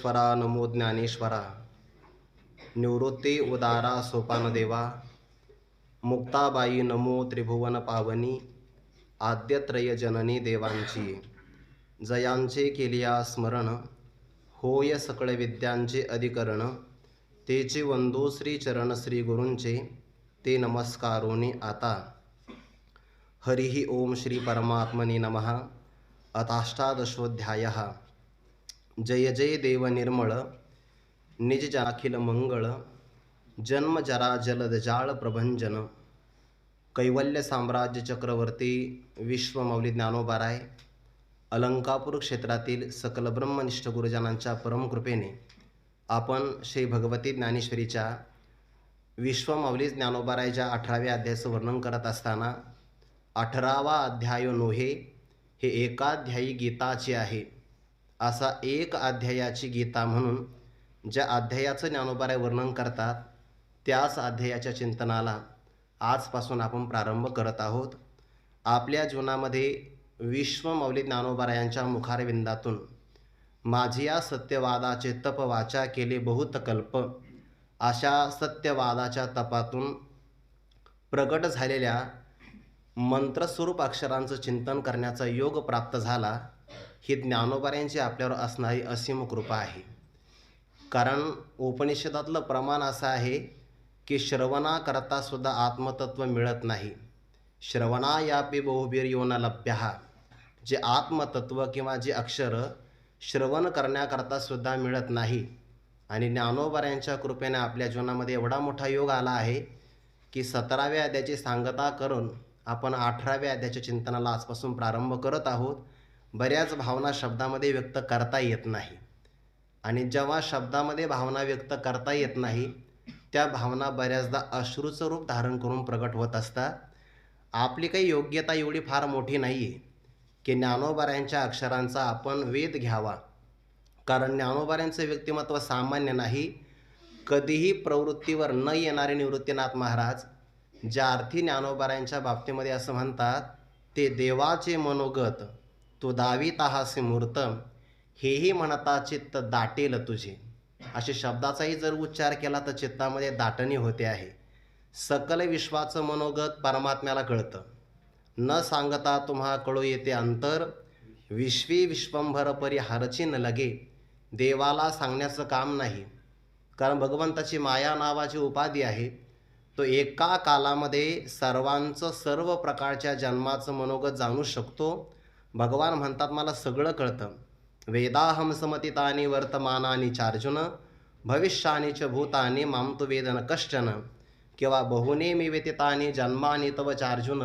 ज्ञानेश्वरा नमो ज्ञानेश्वरा, निवृत्ती उदारा सोपान देवा, मुक्ताबाई नमो त्रिभुवन पावनी, आद्यत्रय जननी देवांची, जयांचे केलिया स्मरण, होय सकळ विद्यांचे अधिकरण, तेचे वंदो श्री चरण श्री गुरूंचे, ते नमस्कारोनी आता. हरिः ओम श्री परमात्मने नमः. अथाष्टादशोऽध्यायः. जय जय देव निर्मळ, निज जनाखिल मंगळ, जन्म जरा जलद जाळ प्रभंजन, कैवल्य साम्राज्य चक्रवर्ती विश्वमौली ज्ञानोबाराय अलंकापूर क्षेत्रातील सकल ब्रह्मनिष्ठ गुरुजनांच्या परमकृपेने आपण श्री भगवती ज्ञानेश्वरीच्या विश्वमौली ज्ञानोबारायच्या 18व्या अध्यायाचं वर्णन करत असताना 18वा अध्याय नोहे, हे एकाध्यायी गीताचे आहे. असा एक अध्यायाची गीता म्हणून ज्या अध्यायाचं ज्ञानोबाराय वर्णन करतात त्याच अध्यायाच्या चिंतनाला आजपासून आपण प्रारंभ करत आहोत. आपल्या जीवनामध्ये विश्वमौली ज्ञानोबारायांच्या मुखारविंदातून माझी या सत्यवादाचे तप वाचा केले बहुत कल्प, अशा सत्यवादाच्या तपातून प्रगट झालेल्या मंत्रस्वरूप अक्षरांचं चिंतन करण्याचा योग प्राप्त झाला. ही ज्ञानोबारायांची आपल्यावर असणारी असीम कृपा आहे. कारण उपनिषदातलं प्रमाण असं आहे की श्रवणाकरता सुद्धा आत्मतत्व मिळत नाही. श्रवणायापि बहुभिर्यो न लभ्यः. जे आत्मतत्व किंवा जे अक्षर श्रवण करण्याकरता सुद्धा मिळत नाही. आणि ज्ञानोबारायांच्या कृपेने आपल्या जीवनामध्ये एवढा मोठा योग आला आहे की 17व्या अध्यायाची सांगता करून आपण 18व्या अध्यायाच्या चिंतनाला आजपासून प्रारंभ करत आहोत. बऱ्याच भावना शब्दामध्ये व्यक्त करता येत नाही, आणि जेव्हा शब्दामध्ये भावना व्यक्त करता येत नाही त्या भावना बऱ्याचदा अश्रूचं रूप धारण करून प्रगट होत असतात. आपली काही योग्यता एवढी फार मोठी नाही आहे की ज्ञानोबारायांच्या अक्षरांचा आपण वेध घ्यावा. कारण ज्ञानोबारायांचं व्यक्तिमत्व सामान्य नाही. कधीही प्रवृत्तीवर न येणारे निवृत्तीनाथ महाराज ज्या अर्थी ज्ञानोबारायांच्या बाबतीमध्ये असं म्हणतात, ते देवाचे मनोगत तू दावीत आहासी मूर्त, हेही म्हणता चित्त दाटेल तुझे. अशा शब्दाचाही जर उच्चार केला तर चित्तामध्ये दाटणी होते आहे. सकल विश्वाचं मनोगत परमात्म्याला कळतं, न सांगता तुम्हा कळू येते अंतर, विश्वी विश्वंभर परी हरची न लगे. देवाला सांगण्याचं काम नाही, कारण भगवंताची माया नावाची उपाधी आहे. तो एका कालामध्ये सर्वांचं सर्व प्रकारच्या जन्माचं मनोगत जाणू शकतो. भगवान म्हणतात मला सगळं कळतं. वेदाहम समतितानि वर्तमानानि चार्जुन, भविष्यानि च भूतानि मां तु वेद न कश्चन. किंवा बहुने मी व्यतीतानि जन्मानि तव चार्जुन,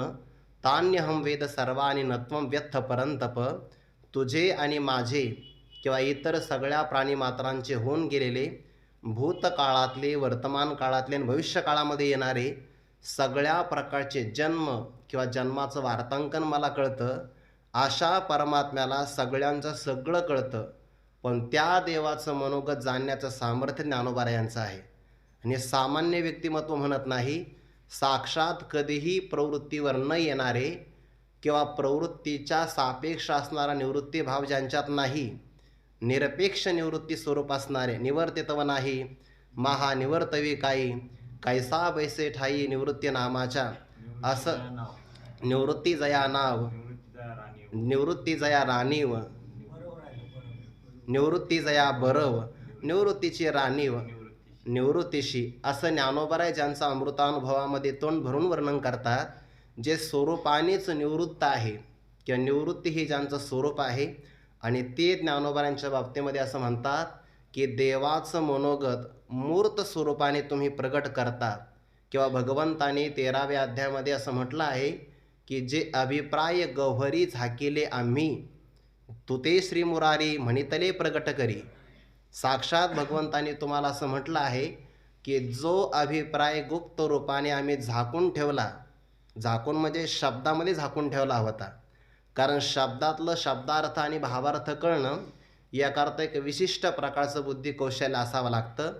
तान्यहम वेद सर्वानि नत्वं व्यथ परंतप. तुझे आणि माझे किंवा इतर सगळ्या प्राणीमात्रांचे होऊन गेलेले भूतकाळातले, वर्तमान काळातले आणि भविष्यकाळामध्ये येणारे सगळ्या प्रकारचे जन्म किंवा जन्माचं वार्तांकन मला कळतं. अशा परमात्म्याला सगळ्यांचं सगळं कळतं, पण त्या देवाचं मनोगत जाणण्याचं सामर्थ्य ज्ञानोबारायांचं आहे. आणि सामान्य व्यक्तिमत्व म्हणत नाही, साक्षात कधीही प्रवृत्तीवर न येणारे किंवा प्रवृत्तीच्या सापेक्ष असणारा निवृत्तीभाव ज्यांच्यात नाही, निरपेक्ष निवृत्ती स्वरूप असणारे, निवर्तितव नाही महानिवर्तवी काही, कैसा बैसे ठाई निवृत्ती नामाच्या. असं निवृत्ती जया नाव, निवृत्ती जया राणीव, निवृत्ती जया बरव, निवृत्तीची राणीव निवृत्तीशी. असं ज्ञानोबाराय ज्यांचा अमृतानुभवामध्ये तोंड भरून वर्णन करतात, जे स्वरूपानेच निवृत्त आहे किंवा निवृत्ती ही ज्यांचं स्वरूप आहे. आणि ते ज्ञानोबारायांच्या बाबतीमध्ये असं म्हणतात की देवाचं मनोगत मूर्त स्वरूपाने तुम्ही प्रगट करतात. किंवा भगवंताने 13व्या अध्यायामध्ये असं म्हटलं आहे की जे अभिप्राय गौहरी झाकिले आम्ही, तुते श्री मुरारी म्हणितले प्रगट करी. साक्षात भगवंताने तुम्हाला असं म्हटलं आहे की जो अभिप्राय गुप्त रूपाने आम्ही झाकून ठेवला, झाकून म्हणजे शब्दामध्ये झाकून ठेवला होता. कारण शब्दातलं शब्दार्थ आणि भावार्थ कळणं याकरता एक विशिष्ट प्रकारचं बुद्धी कौशल्य असावं लागतं.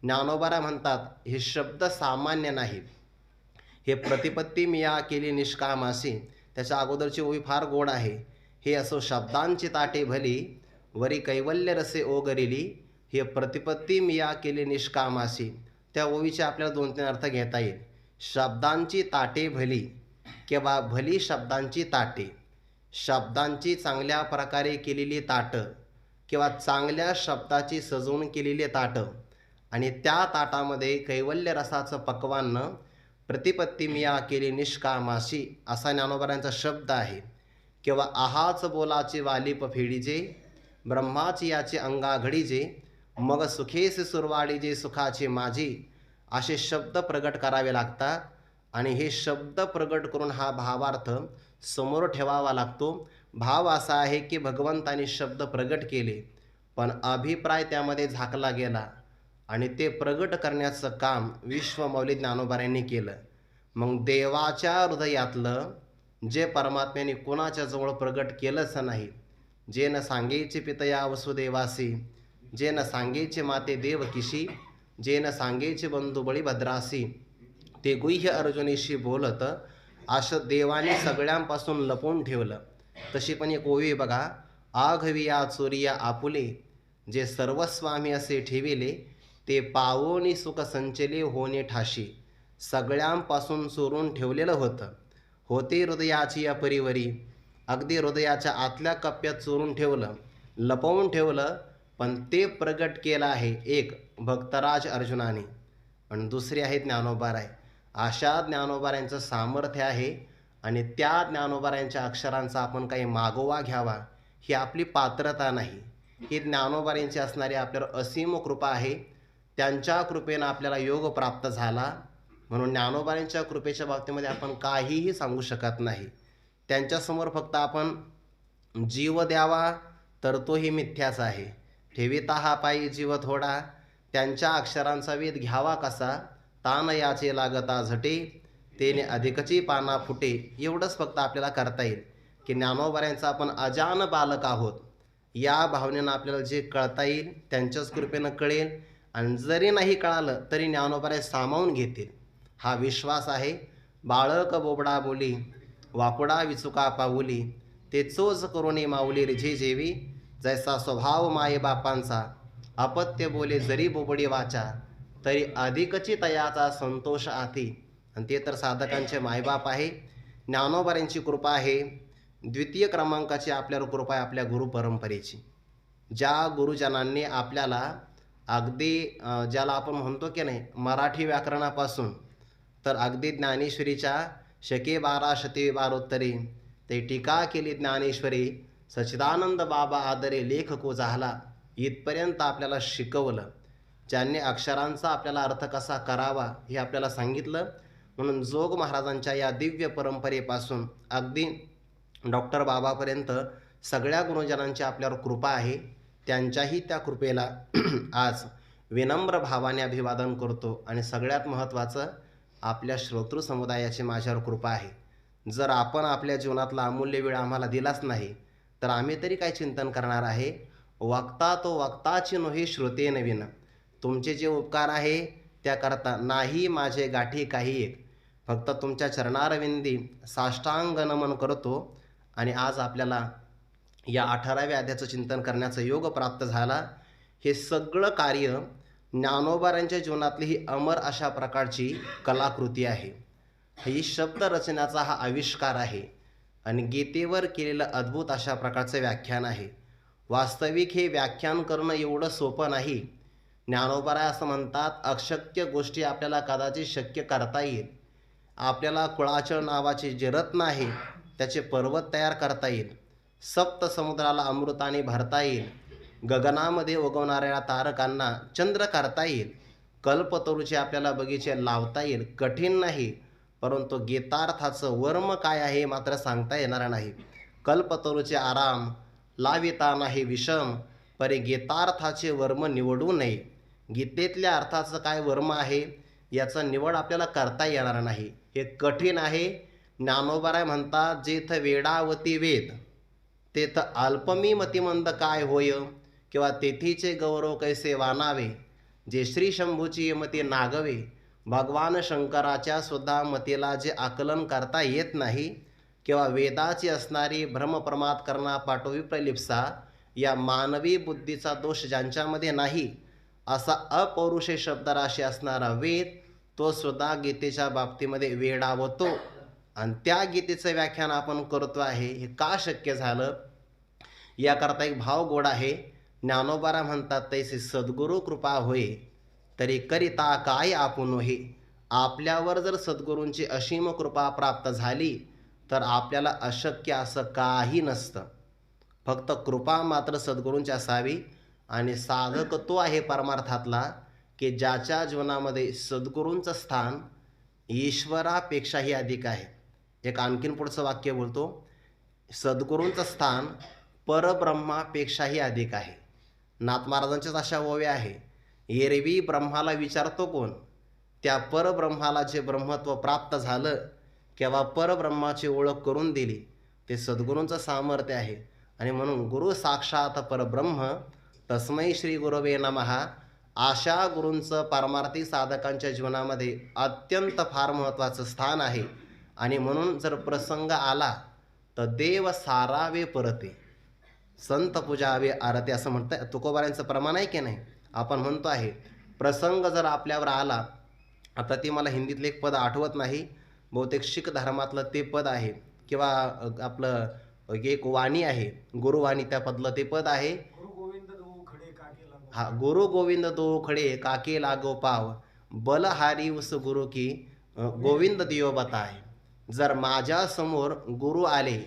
ज्ञानोबाराय म्हणतात हे शब्द सामान्य नाहीत, हे प्रतिपत्ती मिया केली निष्कामासी. त्याच्या अगोदरची ओवी फार गोड आहे. हे असो शब्दांची ताटे भली, वरी कैवल्य रसे ओगरिली, हे प्रतिपत्ती मिया केली निष्कामासी. त्या ओवीचे आपल्याला 2-3 अर्थ घेता येईल. शब्दांची ताटे भली किंवा भली शब्दांची ताटे. शब्दांची चांगल्या प्रकारे केलेली ताटं किंवा चांगल्या शब्दाची सजवून केलेली ताटं आणि त्या ताटामध्ये कैवल्य रसाचं पक्वान्न प्रतिपत्ती मिया केली निष्कामाशी असा ज्ञानोबारांचा शब्द आहे. किंवा आहाच बोलाचे वालिप फेडीजे ब्रह्माची याचे अंगा घडीजे मग सुखेस सुरवाडीजे सुखाचे माझी असे शब्द प्रगट करावे लागतात. आणि हे शब्द प्रगट करून हा भावार्थ समोर ठेवावा लागतो. भाव असा आहे की भगवंतानी शब्द प्रगट केले पण अभिप्राय त्यामध्ये झाकला गेला आणि ते प्रगट करण्याचं काम विश्वमौली ज्ञानोबारांनी केलं. मग देवाच्या हृदयातलं जे परमात्म्याने कोणाच्या जवळ प्रगट केलंच नाही, जे न सांगेचे पितया वसुदेवासी, जे न सांगेचे माते देवकीशी, जे न सांगेचे बंधू बळीभद्रासी, ते गुह्य अर्जुनीशी बोलत असं देवाने सगळ्यांपासून लपवून ठेवलं. तशी पण एक ओवी बघा. आघविया चोरिया आपुले जे सर्वस्वामी असे ठेविले ते पावोनी सुख संचले होणे ठाशी. सगळ्यांपासून चोरून ठेवलेलं होतं. होते हृदयाची या परिवरी. अगदी हृदयाच्या आतल्या कप्प्यात चोरून ठेवलं, लपवून ठेवलं, पण ते प्रगट केलं आहे एक भक्तराज अर्जुनाने आणि दुसरे आहेत ज्ञानोबाराय. अशा ज्ञानोबारांचं सामर्थ्य आहे आणि त्या ज्ञानोबारांच्या अक्षरांचा आपण काही मागोवा घ्यावा ही आपली पात्रता नाही. ही ज्ञानोबारांची असणारी आपल्यावर असीम कृपा आहे. त्यांच्या कृपेनं आपल्याला योग प्राप्त झाला म्हणून ज्ञानोबारांच्या कृपेच्या बाबतीमध्ये आपण काहीही सांगू शकत नाही. त्यांच्यासमोर फक्त आपण जीव द्यावा तर तोही मिथ्याच आहे. ठेविता हा पायी जीव थोडा, त्यांच्या अक्षरांचा वेध घ्यावा कसा, तान याचे लागता झटे, तेने अधिकची पाना फुटे. एवढंच फक्त आपल्याला करता येईल की ज्ञानोबारांचा आपण अजान बालक आहोत या भावनेनं आपल्याला जे कळता येईल त्यांच्याच कृपेनं कळेल. आणि जरी नाही कळालं तरी ज्ञानोबाराय सामावून घेतील हा विश्वास आहे. बाळक बोबडा बोली वाकुडा विचुका पाऊली, ते चोच करुणी माऊली रिझे जेवी, जैसा स्वभाव माये बापांचा, अपत्य बोले जरी बोबडी वाचा, तरी अधिकची तयाचा संतोष आती. आणि ते तर साधकांचे मायबाप आहे. ज्ञानोबारांची कृपा आहे. द्वितीय क्रमांकाची आपल्यावर कृपा आहे आपल्या गुरु परंपरेची. ज्या गुरुजनांनी आपल्याला अगदी ज्याला आपण म्हणतो की नाही मराठी व्याकरणापासून तर अगदी ज्ञानेश्वरीच्या शके 12 शते 12 ते टीका केली ज्ञानेश्वरी सच्चिदानंद बाबा आदरे लेख को झाला इथपर्यंत आपल्याला शिकवलं. ज्यांनी अक्षरांचा आपल्याला अर्थ कसा करावा हे आपल्याला सांगितलं. म्हणून जोग महाराजांच्या या दिव्य परंपरेपासून अगदी डॉक्टर बाबापर्यंत सगळ्या गुरुजनांची आपल्यावर कृपा आहे. त्यांच्याही त्या कृपेला आज विनम्र भावाने अभिवादन करतो. आणि सगळ्यात महत्त्वाचं आपल्या श्रोतृ समुदायाची माझ्यावर कृपा आहे. जर आपण आपल्या जीवनातला अमूल्य वेळ आम्हाला दिलाच नाही तर आम्ही तरी काय चिंतन करणार आहे. वक्ता तो वक्ताची नोहे श्रोते नवीन, तुमचे जे उपकार आहे त्याकरता नाही माझे गाठी काही एक, फक्त तुमच्या चरणारविंदी साष्टांग नमन करतो. आणि आज आपल्याला या 18व्या अध्यायाचं चिंतन करण्याचा योग प्राप्त झाला. हे सगळं कार्य ज्ञानोबारांच्या जीवनातली ही अमर अशा प्रकारची कलाकृती आहे. ही शब्द रचण्याचा हा आविष्कार आहे आणि गीतेवर केलेलं अद्भुत अशा प्रकारचं व्याख्यान आहे. वास्तविक हे व्याख्यान करणं एवढं सोपं नाही. ज्ञानोबाराय असं म्हणतात, अशक्य गोष्टी आपल्याला कदाचित शक्य करता येईल. आपल्याला कुळाचळ नावाचे जे रत्न आहे त्याचे पर्वत तयार करता येईल. सप्त समुद्राला अमृताने भरता येईल. गगनामध्ये उगवणाऱ्या तारकांना चंद्र करता येईल. कल्पतरूचे आपल्याला बगीचे लावता येईल. कठीण नाही, परंतु गीतार्थाचं वर्म काय आहे मात्र सांगता येणार नाही. कल्पतरूचे आराम लाविता नाही विषम, परे गीतार्थाचे वर्म निवडू नये. गीतेतल्या अर्थाचं काय वर्म आहे याचा निवड आपल्याला करता येणार नाही. हे कठीण आहे. ज्ञानोबाराय म्हणतात, जेथ वेडावती वेद तेथ अल्पमी मतिमंद काय होय, किंवा तेथीचे गौरव कैसे वानावे, जे श्री शंभूची मती नागवे. भगवान शंकराच्या सुद्धा मतीला जे आकलन करता येत नाही किंवा वेदाची असणारी भ्रमप्रमाद करणा पाठवी प्रलिप्सा या मानवी बुद्धीचा दोष ज्यांच्यामध्ये नाही असा अपौरुषे शब्दराशी असणारा वेद तो सुद्धा गीतेच्या बाबतीमध्ये वेडावतो. आणि त्या गीतेचं व्याख्यान आपण करतो आहे. हे का शक्य झालं? याकरता एक भाव गोड आहे. ज्ञानोबारा म्हणतात, तैसी सद्गुरु कृपा होय तरी करिता काय आपण हे. आपल्यावर जर सद्गुरूंची असीम कृपा प्राप्त झाली तर आपल्याला अशक्य असं काही नसतं. फक्त कृपा मात्र सद्गुरूंची असावी. आणि साधक तो आहे परमार्थातला की ज्याच्या जीवनामध्ये सद्गुरूंचं स्थान ईश्वरापेक्षाही अधिक आहे. एक आणखीन पुढचं वाक्य बोलतो, सद्गुरूंचं स्थान परब्रह्मापेक्षाही अधिक आहे. नाथ महाराजांच्याच अशा ओव्या आहे. एरवी ब्रह्माला विचारतो कोण? त्या परब्रह्माला जे ब्रह्मत्व प्राप्त झालं किंवा परब्रह्माची ओळख करून दिली ते सद्गुरूंचं सामर्थ्य आहे. आणि म्हणून गुरु साक्षात परब्रह्म तस्मै श्री गुरवे नमः. अशा गुरूंचं पारमार्थिक साधकांच्या जीवनामध्ये अत्यंत फार महत्त्वाचं स्थान आहे. आणि म्हणून जर प्रसंग आला तर देव सारावे परते, संत पूजावे आरते असं म्हणतं. तुकोबारांचं प्रमाण आहे की नाही? आपण म्हणतो आहे प्रसंग जर आपल्यावर आला, आता ते मला हिंदीतलं एक पद आठवत नाही, बहुतेक शीख धर्मातलं ते पद आहे किंवा आपलं एक वाणी आहे गुरुवाणी, त्या पदलं ते पद आहे, हा, गुरु गोविंद दो खडे काके लागो पाव बलहारी उस गुरु की गोविंद दियो बताय. जर माझ्या समोर गुरु आले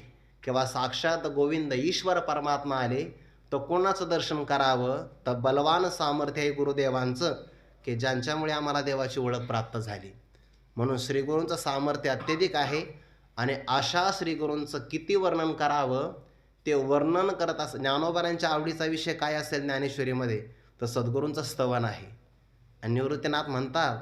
किंवा साक्षात गोविंद ईश्वर परमात्मा आले तर कोणाचं दर्शन करावं? तर बलवान सामर्थ्य आहे गुरुदेवांचं की ज्यांच्यामुळे आम्हाला देवाची ओळख प्राप्त झाली. म्हणून श्रीगुरूंचं सामर्थ्य अत्यधिक आहे. आणि अशा श्रीगुरूंचं किती वर्णन करावं ते वर्णन करत असं. ज्ञानोबारांच्या आवडीचा विषय काय असेल ज्ञानेश्वरीमध्ये? तर सद्गुरूंचं स्तवन आहे. आणि निवृत्तीनाथ म्हणतात,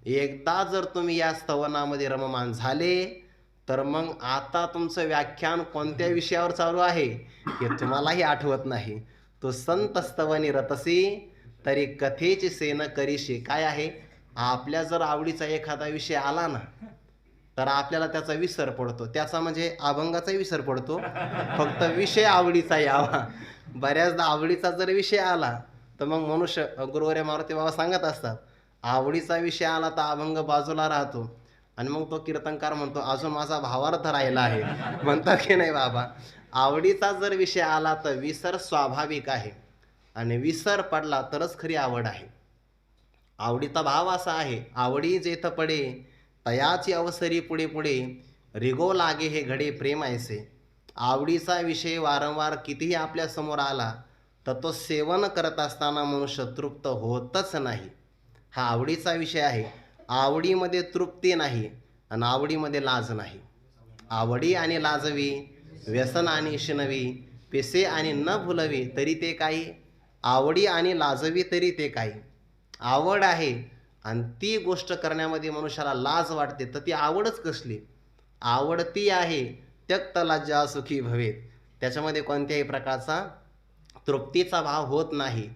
एकदा जर तुम्ही या स्तवनामध्ये रममान झाले तर मग आता तुमचं व्याख्यान कोणत्या विषयावर चालू आहे हे तुम्हालाही आठवत नाही. तो संत स्तवनी रतसी तरी कथेची सेन करीशी. काय आहे? आपल्या जर आवडीचा एखादा विषय आला ना तर आपल्याला त्याचा विसर पडतो. त्याचा म्हणजे अभंगाचाही विसर पडतो, फक्त विषय आवडीचा यावा. बऱ्याचदा आवडीचा जर विषय आला तर मग मनुष्य, गुरुवर्य मारुती बाबा सांगत असतात, आवडीचा विषय आला तर अभंग बाजूला राहतो. आणि मग तो कीर्तनकार म्हणतो, अजून माझा भावार्थ राहिला आहे. म्हणतात की नाही बाबा? आवडीचा जर विषय आला तर विसर स्वाभाविक आहे. आणि विसर पडला तरच खरी आवड आहे. आवडीचा भाव असा आहे, आवडी जेथ पडे तयाची अवसरी पुढे पुढे रिगो लागे हे घडे प्रेम ऐसे. आवडीचा विषय वारंवार कितीही आपल्या समोर आला तर तो सेवन करत असताना मनुष्य तृप्त होतच नाही. हा आवडीचा विषय आहे. आवडीमध्ये तृप्ती नाही आणि आवडीमध्ये लाज नाही. आवडी आणि लाजवी, व्यसन आणि शिनवी, पिसे आणि न भुलवी तरी ते काही, आवडी आणि लाजवी तरी ते काही. आवड आहे आणि ती गोष्ट करण्यामध्ये मनुष्याला लाज वाटते तर ती आवडच कसली? आवड ती आहे त्यक्त लज्जा सुखी भवेत. त्याच्यामध्ये कोणत्याही प्रकारचा तृप्तीचा भाव होत नाही.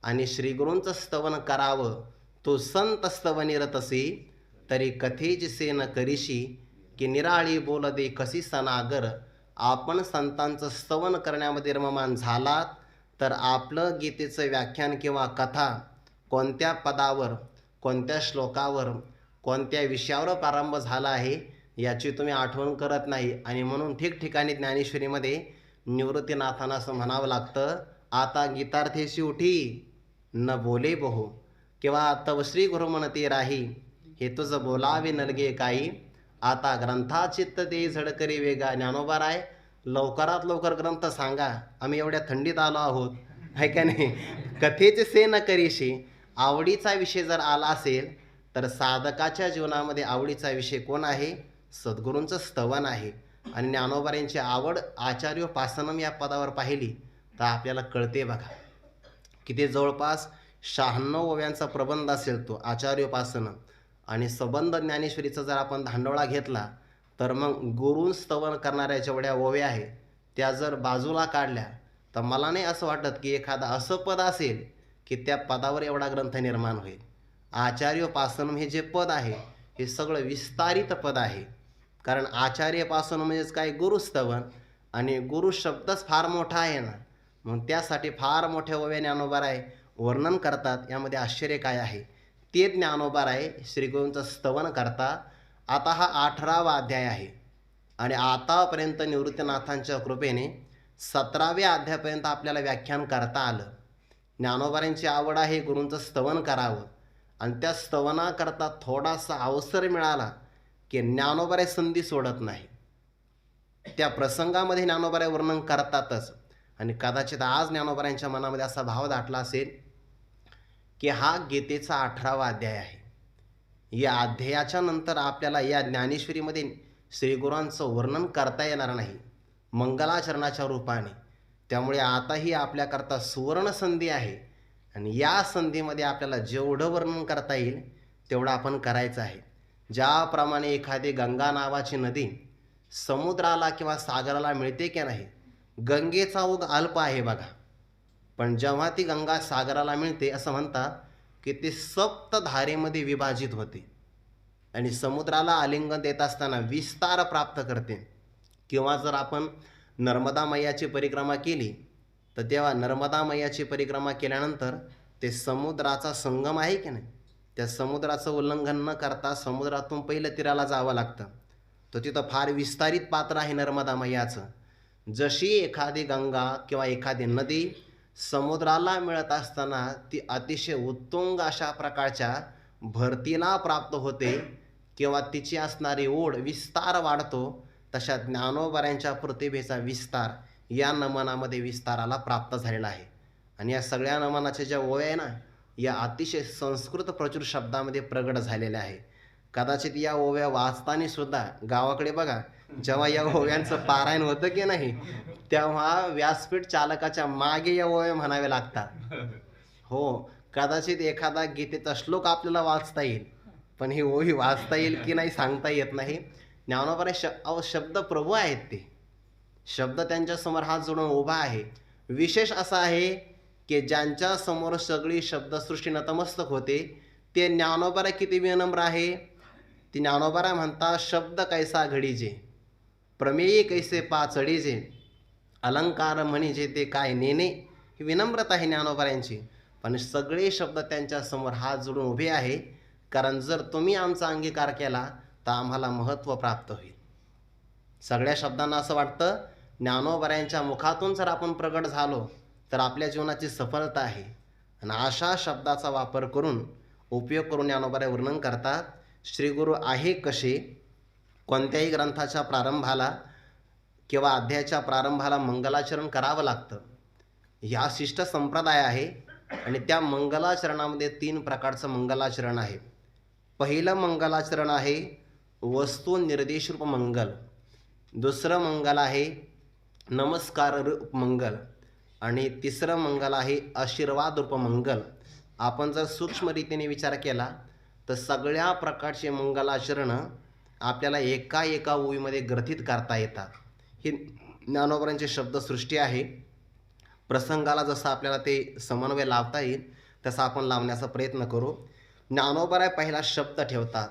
आणि श्रीगुरूंचं स्तवन करावं, तो संत स्तवनी रतसी तरी कथेची सेन करीशी की निराळी बोल दे कशी सनागर. आपण संतांचं स्तवन करण्यामध्ये रममान झालात तर आपलं गीतेचं व्याख्यान किंवा कथा कोणत्या पदावर, कोणत्या श्लोकावर, कोणत्या विषयावर प्रारंभ झाला आहे याची तुम्ही आठवण करत नाही. आणि म्हणून ठिकठिकाणी ज्ञानेश्वरीमध्ये निवृत्तीनाथांना असं म्हणावं लागतं, आता गीतार्थेशी उठी न बोले बहु किंवा तव श्री गुरु म्हणते राही हे तुझं बोलावे नलगे काही. आता ग्रंथाचित्त ते झडकरी वेगा. ज्ञानोबा राय, लवकरात लवकर ग्रंथ सांगा, आम्ही एवढ्या थंडीत आलो आहोत, आहे का नाही? कथेचे से न करीशी. आवडीचा विषय जर आला असेल तर साधकाच्या जीवनामध्ये आवडीचा विषय कोण आहे? सद्गुरूंचं स्तवन आहे. आणि ज्ञानोबारांची आवड आचार्योपासनम या पदावर पाहिली तर आपल्याला कळते बघा. की ते जवळपास 96 ओव्यांचा प्रबंध असेल तो आचार्योपासनम. आणि संबंध ज्ञानेश्वरीचा जर आपण धांडोळा घेतला तर मग गुरूं स्तवन करणाऱ्या जेवढ्या ओव्या आहेत त्या जर बाजूला काढल्या तर मला नाही असं वाटत की एखादा असं पद असेल की त्या पदावर एवढा ग्रंथ निर्माण होईल. आचार्योपासनम हे जे पद आहे हे सगळं विस्तारित पद आहे. कारण आचार्योपासनम म्हणजेच काय? गुरुस्तवन. आणि गुरु शब्दच फार मोठा आहे ना. मग त्यासाठी फार मोठ्या ओव्या ज्ञानोबाराय वर्णन करतात. यामध्ये आश्चर्य काय आहे ते ज्ञानोबाराय श्रीगुरूंचं स्तवन करतात. आता हा 18वा अध्याय आहे आणि आतापर्यंत निवृत्तीनाथांच्या कृपेने 17व्या अध्यायापर्यंत आपल्याला व्याख्यान करता आलं. ज्ञानोबारांची आवड आहे गुरूंचं स्तवन करावं आणि त्या स्तवनाकरता थोडासा अवसर मिळाला की ज्ञानोबाराय संधी सोडत नाही. त्या प्रसंगामध्ये ज्ञानोबाराय वर्णन करतातच. आणि कदाचित आज ज्ञानोबारांच्या मनामध्ये असा भाव दाटला असेल की हा गीतेचा 18वा अध्याय आहे. या अध्यायाच्या नंतर आपल्याला या ज्ञानेश्वरीमध्ये श्रीगुरूंचं वर्णन करता येणार नाही मंगलाचरणाच्या रूपाने. त्यामुळे आताही आपल्याकरता सुवर्ण संधी आहे आणि या संधीमध्ये आपल्याला जेवढं वर्णन करता येईल तेवढं आपण करायचं आहे. ज्याप्रमाणे एखादी गंगा नावाची नदी समुद्राला किंवा सागराला मिळते की नाही, गंगेचा ओघ अल्प आहे बघा, पण जेव्हा ती गंगा सागराला मिळते असं म्हणतात की ती सप्तधारेमध्ये विभाजित होते आणि समुद्राला आलिंगन देत असताना विस्तार प्राप्त करते. किंवा जर आपण नर्मदा मैयाची परिक्रमा केली तर तेव्हा नर्मदा मैयाची परिक्रमा केल्यानंतर ते समुद्राचा संगम आहे की नाही, त्या समुद्राचं उल्लंघन न करता समुद्रातून पहिलं तीराला जावं लागतं. तर तिथं फार विस्तारित पात्र आहे नर्मदा मैयाचं. जशी एखादी गंगा किंवा एखादी नदी समुद्राला मिळत असताना ती अतिशय उत्तुंग अशा प्रकारच्या भरतीला प्राप्त होते किंवा तिची असणारी ओढ विस्तार वाढतो, तशा ज्ञानोबारांच्या प्रतिभेचा विस्तार या नमनामध्ये विस्ताराला प्राप्त झालेला आहे. आणि या सगळ्या नमनाच्या ज्या ओव्या आहे ना, या अतिशय संस्कृत प्रचूर शब्दामध्ये प्रगट झालेल्या आहे. कदाचित या ओव्या वाचताना सुद्धा गावाकडे बघा, जेव्हा या ओव्यांचं पारायण होतं की नाही, तेव्हा व्यासपीठ चालकाच्या मागे या ओव्या म्हणाव्या लागतात. हो, कदाचित एखादा गीतेचा श्लोक आपल्याला वाचता येईल, पण ही ओवी वाचता येईल की नाही सांगता येत नाही. ज्ञानोबाराय शब्द प्रभू आहेत. ते शब्द त्यांच्यासमोर हात जोडून उभा आहे. विशेष असं आहे की ज्यांच्या समोर सगळी शब्दसृष्टी नतमस्तक होते ते ज्ञानोबाराय किती विनम्र आहे. ती ज्ञानोबाराय म्हणतात, शब्द कैसा घडीजे, प्रमेय कैसे पाचडीजे, अलंकार म्हणजे ते काय नेणे. ही विनम्रता आहे ज्ञानोबारायांची. पण सगळे शब्द त्यांच्यासमोर हात जोडून उभे आहे, कारण जर तुम्ही आमचा अंगीकार केला तर आम्हाला महत्त्व प्राप्त होईल. सगळ्या शब्दांना असं वाटतं ज्ञानोबारायांच्या मुखातून जर आपण प्रगट झालो तर आपल्या जीवनाची सफलता आहे. आणि अशा शब्दाचा वापर करून उपयोग करून ज्ञानोबाराय वर्णन करतात. श्रीगुरू आहे कसे, कोणत्याही ग्रंथाच्या प्रारंभाला किंवा अध्यायाच्या प्रारंभाला मंगलाचरण करावं लागतं. ह्या शिष्ट संप्रदाय आहे आणि त्या मंगलाचरणामध्ये 3 प्रकारचं मंगलाचरण आहे. पहिलं मंगलाचरण आहे वस्तू निर्देशरूप मंगल, दुसरं मंगल आहे नमस्कार रूप मंगल आणि तिसरं मंगल आहे आशीर्वाद रूप मंगल. आपण जर सूक्ष्म रीतीने विचार केला तर सगळ्या प्रकारचे मंगलाचरणं आपल्याला एका ओवीमध्ये ग्रथित करता येतात. ही ज्ञानोबारांची शब्दसृष्टी आहे. प्रसंगाला जसं आपल्याला ते समन्वय लावता येईल तसं आपण लावण्याचा प्रयत्न करू. ज्ञानोबाराय पहिला शब्द ठेवतात.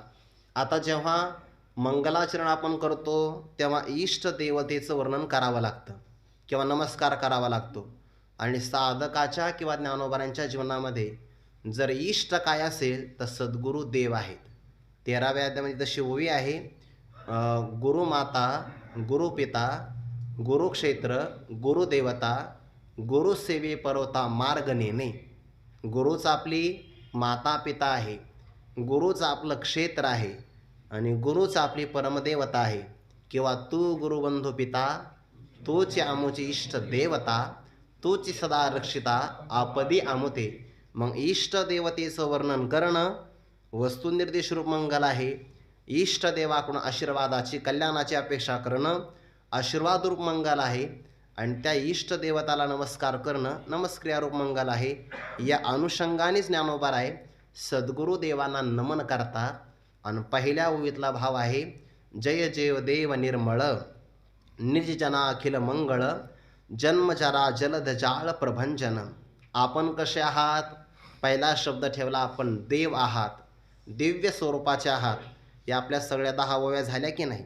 आता जेव्हा मंगलाचरण आपण करतो तेव्हा इष्ट देवतेचं वर्णन करावं लागतं किंवा नमस्कार करावा लागतो. आणि साधकाच्या किंवा ज्ञानोबारांच्या जीवनामध्ये जर इष्ट काय असेल तर सद्गुरू देव आहेत. 13व्या अध्यायामध्ये तशी ओवी आहे, गुरुमाता, गुरुपिता, गुरुक्षेत्र, गुरुदेवता, गुरुसेवे परवता मार्ग नेणे. गुरुच आपली माता पिता आहे, गुरुच आपलं क्षेत्र आहे आणि गुरुच आपली परमदेवता आहे. किंवा तू गुरुबंधू पिता, तूच आमुची इष्ट देवता, तूच सदा रक्षिता आपदी आमुते. मग इष्ट देवतेचं वर्णन करणं वस्तुनिर्देश रूप मंगल आहे. इष्ट देवाकडून आशीर्वादाची कल्याणाची अपेक्षा करणं आशीर्वाद रूप मंगल आहे. आणि त्या इष्ट देवताला नमस्कार करणं नमस्क्रिया रूप मंगल आहे. या अनुषंगानेच ज्ञानोबाराय सद्गुरू देवांना नमन करतात. आणि पहिल्या ओवीतला भाव आहे जय जय देव निर्मळ, निर्जना अखिल मंगळ, जन्मजरा जलद जाळ प्रभंजन. आपण कसे आहात, पहिला शब्द ठेवला आपण देव आहात, दिव्य स्वरूपाचे आहात. या आपल्या सगळ्या 10 ओव्या झाल्या की नाही,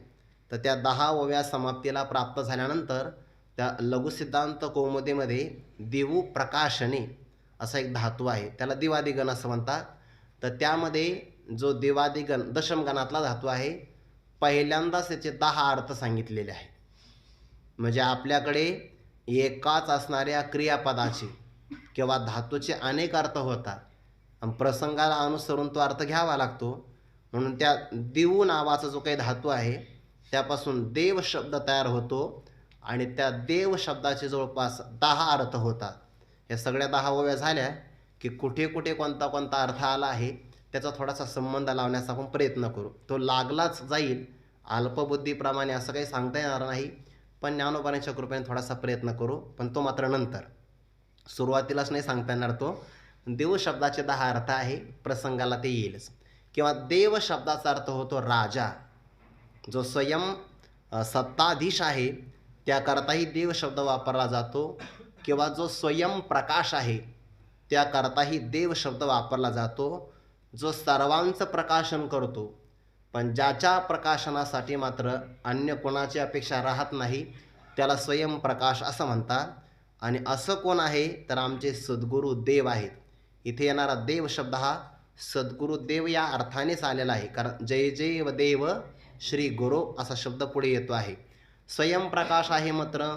तर त्या 10 ओव्या समाप्तीला प्राप्त झाल्यानंतर त्या लघुसिद्धांत कौमुदीमध्ये दिवू प्रकाशने असा एक धातू आहे, त्याला दिवादिगण असं म्हणतात. तर त्यामध्ये जो दिवादिगण दशमगणातला धातू आहे, पहिल्यांदाच त्याचे 10 अर्थ सांगितलेले आहेत. म्हणजे आपल्याकडे एकाच असणाऱ्या क्रियापदाचे किंवा धातूचे अनेक अर्थ होतात आणि प्रसंगाला अनुसरून तो अर्थ घ्यावा लागतो. म्हणून त्या दिवू नावाचा जो काही धातू आहे त्यापासून देव शब्द तयार होतो आणि त्या देव शब्दाचे जवळपास 10 अर्थ होतात. या सगळ्या 10 ओव्या झाल्या की कुठे कुठे कोणता कोणता अर्थ आला आहे त्याचा थोडासा संबंध लावण्याचा आपण प्रयत्न करू. तो लागलाच जाईल, अल्पबुद्धीप्रमाणे असं काही सांगता येणार नाही, पण ज्ञानोबांच्या कृपेने थोडासा प्रयत्न करू, पण तो मात्र नंतर. सुरुवातीलाच नाही सांगता येणार. तो देव शब्दाचे 10 अर्थ आहे, प्रसंगाला ते येईलच. किंवा देव शब्दाचा अर्थ होतो राजा, जो स्वयं सत्ताधीश आहे त्याकरताही देव शब्द वापरला जातो. किंवा जो स्वयं प्रकाश आहे त्याकरताही देव शब्द वापरला जातो. जो सर्वांचं प्रकाशन करतो पण ज्याच्या प्रकाशनासाठी मात्र अन्य कोणाची अपेक्षा राहत नाही त्याला स्वयंप्रकाश असं म्हणतात. आणि असं कोण आहे तर आमचे सद्गुरू देव आहेत. इथे येणारा देव शब्द हा सद्गुरू देव या अर्थानेच आलेला आहे, कारण जय जय व देव श्री गुरु असा शब्द पुढे येतो आहे. स्वयंप्रकाश आहे मात्र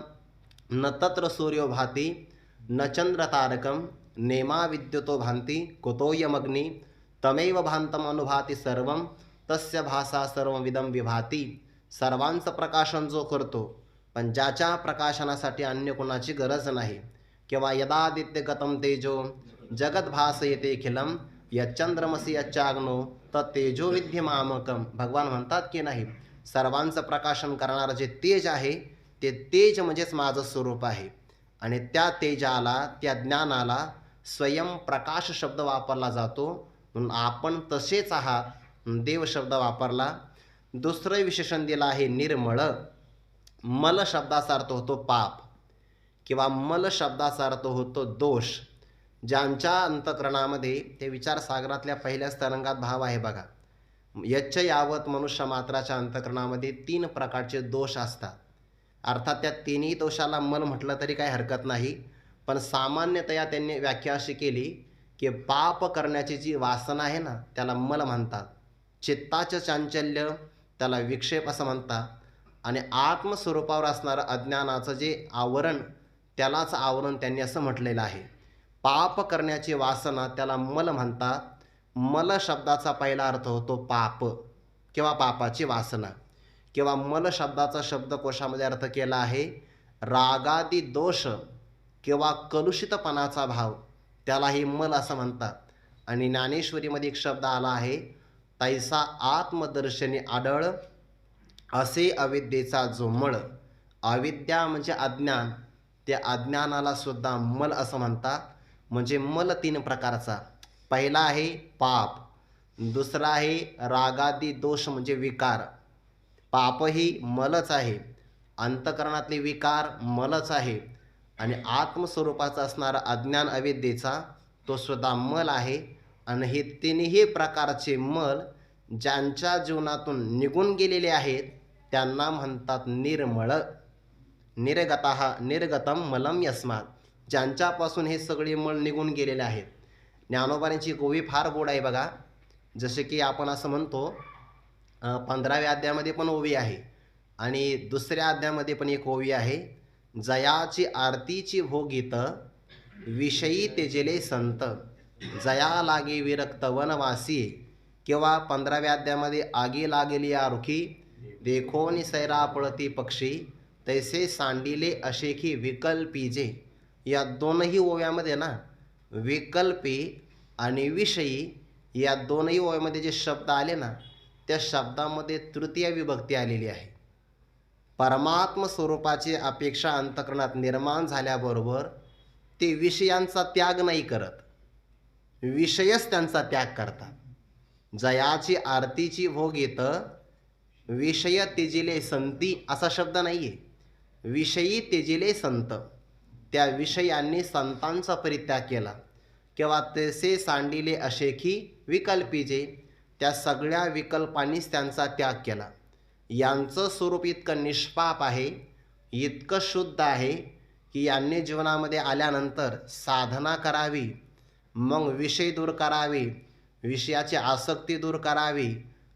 न तत्र सूर्यो भाती न चंद्र तारकम नेमा विद्युतो भांती कुतोयमग्नी तमेव भांतम अनुभाती सर्वम तस्य भासा सर्वविदम विभाती. सर्वांचं प्रकाशन जो करतो पण ज्याच्या प्रकाशनासाठी अन्य कोणाची गरज नाही. किंवा यदादित्य गतम तेजो जगत भासयते खिलम यच्चंद्रमसी यच्चाग्नो तत्तेजो विद्यमामकम. भगवान म्हणतात की नाही, सर्वांचं प्रकाशन करणारं जे तेज आहे ते तेज म्हणजेच माझं स्वरूप आहे. आणि त्या तेजाला, त्या ज्ञानाला स्वयंप्रकाश शब्द वापरला जातो. म्हणून आपण तसेच आहात, देव शब्द वापरला. दुसरं विशेषण दिलं आहे निर्मळ. मल शब्दाचा अर्थ होतो पाप किंवा मल शब्दाचा अर्थ होतो दोष. ज्यांच्या अंतःकरणामध्ये ते विचारसागरातल्या पहिल्याच तरंगात भाव आहे बघा. यच्च यावत मनुष्य मात्राच्या अंतःकरणामध्ये 3 प्रकारचे दोष असतात. अर्थात त्या तिन्ही दोषाला मल म्हटलं तरी काही हरकत नाही, पण सामान्यतया त्यांनी व्याख्या अशी केली की पाप करण्याची जी वासना आहे ना त्याला मल म्हणतात. चित्ताचं चांचल्य त्याला विक्षेप असं म्हणतात. आणि आत्मस्वरूपावर असणारं अज्ञानाचं जे आवरण त्यालाच आवरण त्यांनी असं म्हटलेलं आहे. पाप करण्याची वासना त्याला मल म्हणतात. मल शब्दाचा पहिला अर्थ होतो पाप किंवा पापाची वासना. किंवा मल शब्दाचा शब्दकोशामध्ये अर्थ केला आहे रागादी दोष किंवा कलुषितपणाचा भाव, त्यालाही मल असं म्हणतात. आणि ज्ञानेश्वरीमध्ये एक शब्द आला आहे तैसा आत्मदर्शनी आढळ असे अविद्येचा जो मळ. अविद्या म्हणजे अज्ञान, त्या अज्ञानाला सुद्धा मल असं म्हणतात. म्हणजे मल 3 प्रकारचा. पहिला आहे पाप, दुसरा आहे रागादी दोष म्हणजे विकार. पापही मलच आहे, अंतःकरणातले विकार मलच आहे, आणि आत्मस्वरूपाचा असणारा अज्ञान अविद्येचा तो सुद्धा मल आहे. आणि हे तिन्ही प्रकारचे मल ज्यांच्या जीवनातून निघून गेलेले आहेत त्यांना म्हणतात निर्मळ. निर्गतम मलम यस्मात. ज्यांच्यापासून हे सगळे मल निघून गेलेले आहेत. ज्ञानोबांची ओवी फार गोड आहे बघा. जसे की आपण असं म्हणतो 15व्या अध्यायामध्ये पण ओवी आहे आणि दुसऱ्या अध्यायामध्ये पण एक ओवी आहे. जयाची आरतीची भोगीत विषयी तेजेले संत जया लागे विरक्त वनवासी. किंवा 15व्या अध्यायामध्ये आगी लागेली आरुखी देखोनी सैरा पळती पक्षी तैसे सांडिले अशेखी विकल्पीजे. या दोनही ओव्यामध्ये ना विकल्पी आणि विषयी या दोनही ओव्यामध्ये जे शब्द आले ना त्या शब्दामध्ये तृतीय विभक्ती आलेली आहे. परमात्म स्वरूपाची अपेक्षा अंतःकरणात निर्माण झाल्याबरोबर ते विषयांचा त्याग नाही करत, विषयच त्यांचा त्याग करतात. जयाची आरतीची भोग येतं विषय तेजिले संती असा शब्द नाही आहे. विषयी तेजिले संत, त्या विषयांनी संतांचा परित्याग केला. किंवा तसे सांडिले अशेखी विकल्पीजे, त्या सगळ्या विकल्पांनीच त्यांचा त्याग केला. यांचं स्वरूप इतकं निष्पाप आहे इतकं शुद्ध आहे की यांनी जीवनामध्ये आल्यानंतर साधना करावी, मग विषय दूर करावे, विषयाची आसक्ती दूर करावी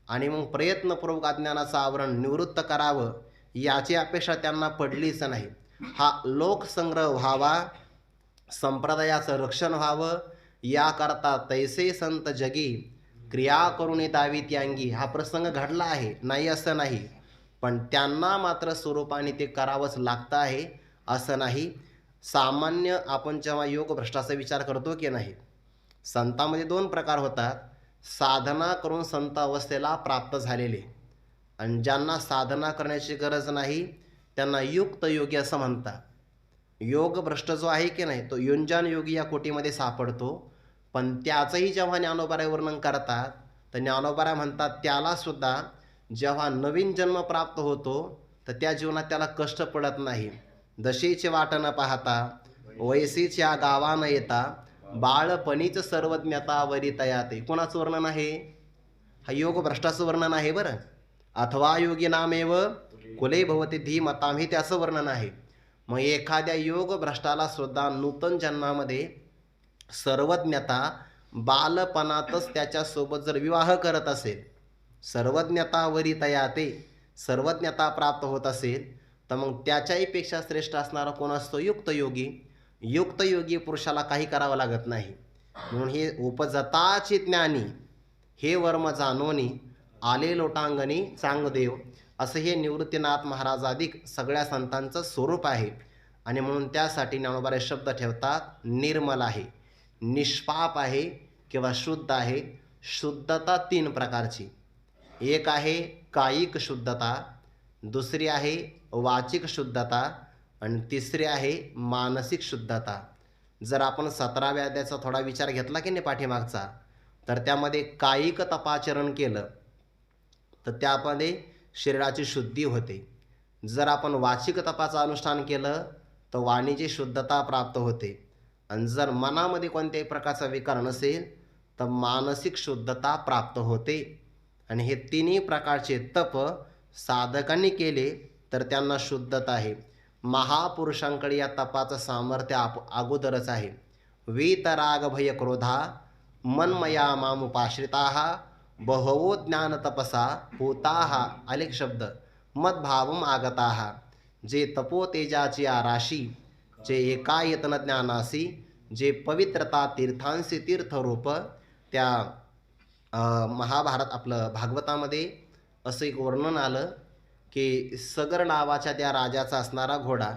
आणि मग प्रयत्नपूर्वक अज्ञानाचं आवरण निवृत्त करावं, याची अपेक्षा त्यांना पडलीच नाही. हा लोकसंग्रह व्हावा, संप्रदायाचं रक्षण व्हावं, याकरता तैसे संत जगी क्रिया करून दावी त्यांगी, हा प्रसंग घडला आहे, नाही असं नाही. पण त्यांना मात्र स्वरूपाने ते करावंच लागतं आहे असं नाही. सामान्य आपण जेव्हा योगभ्रष्टाचा विचार करतो की नाही, संतांमध्ये दोन प्रकार होतात. साधना करून संत अवस्थेला प्राप्त झालेले आणि ज्यांना साधना करण्याची गरज नाही त्यांना युक्त योगी असं म्हणतात. योगभ्रष्ट जो आहे की नाही तो युंजान योगी या कोटीमध्ये सापडतो. पण त्याचंही जेव्हा ज्ञानोबाराय वर्णन करतात तर ज्ञानोबाराय म्हणतात त्यालासुद्धा जेव्हा नवीन जन्म प्राप्त होतो तर त्या जीवनात त्याला कष्ट पडत नाही. दशेचे वाट न पाहता वैसीच्या गावा न येता बाळपणीच सर्वज्ञता वरी तयाते. कोणाचं वर्णन आहे? हा योगभ्रष्टाचं वर्णन आहे बरं. अथवा योगी नामेव कुले भवती धीमताम, हे त्याचं वर्णन आहे. मग एखाद्या योगभ्रष्टाला सुद्धा नूतन जन्मामध्ये सर्वज्ञता बालपणातच त्याच्यासोबत जर विवाह करत असेल, सर्वज्ञता वरी तयाते, सर्वज्ञता प्राप्त होत असेल, तर मग त्याच्याही पेक्षा श्रेष्ठ असणारा कोण असतो? युक्त योगी. युक्त योगी पुरुषाला काही करावं लागत नाही. म्हणून हे उपजताची ज्ञानी हे वर्म जाणोनी आले लोटांगणी चांगदेव, असं हे निवृत्तीनाथ महाराजाधिक सगळ्या संतांचं स्वरूप आहे. आणि म्हणून त्यासाठी ज्ञानोबाराय शब्द ठेवतात, निर्मल आहे, निष्पाप आहे किंवा शुद्ध आहे. शुद्धता तीन प्रकारची. एक आहे कायिक शुद्धता, दुसरी आहे वाचिक शुद्धता आणि तिसरी आहे मानसिक शुद्धता. जर आपण 17व्या अध्यायाचा थोडा विचार घेतला की नाही पाठीमागचा, तर त्यामध्ये कायिक तपाचरण केलं तर त्यामध्ये शरीराची शुद्धी होते. जर आपण वाचिक तपाचं अनुष्ठान केलं तर वाणीची शुद्धता प्राप्त होते. आणि जर मनामध्ये कोणत्याही प्रकारचा विकार नसेल तर मानसिक शुद्धता प्राप्त होते. आणि हे तिन्ही प्रकारचे तप साधकांनी केले तर त्यांना शुद्धता आहे. महापुरुषांकडे या तपाचं सामर्थ्य अगोदरच आहे. वीतराग भय क्रोधा मनमया मामुपाश्रिता बहवो ज्ञान तपसा होता, अनेक शब्द मदभावम आगता. जे तपो तेजाची आराशी, जे एकायतन ज्ञानासी, जे पवित्रता तीर्थांसी तीर्थरूप. त्या महाभारत आपलं भागवतामध्ये असं एक वर्णन आलं की सगर नावाच्या त्या राजाचा असणारा घोडा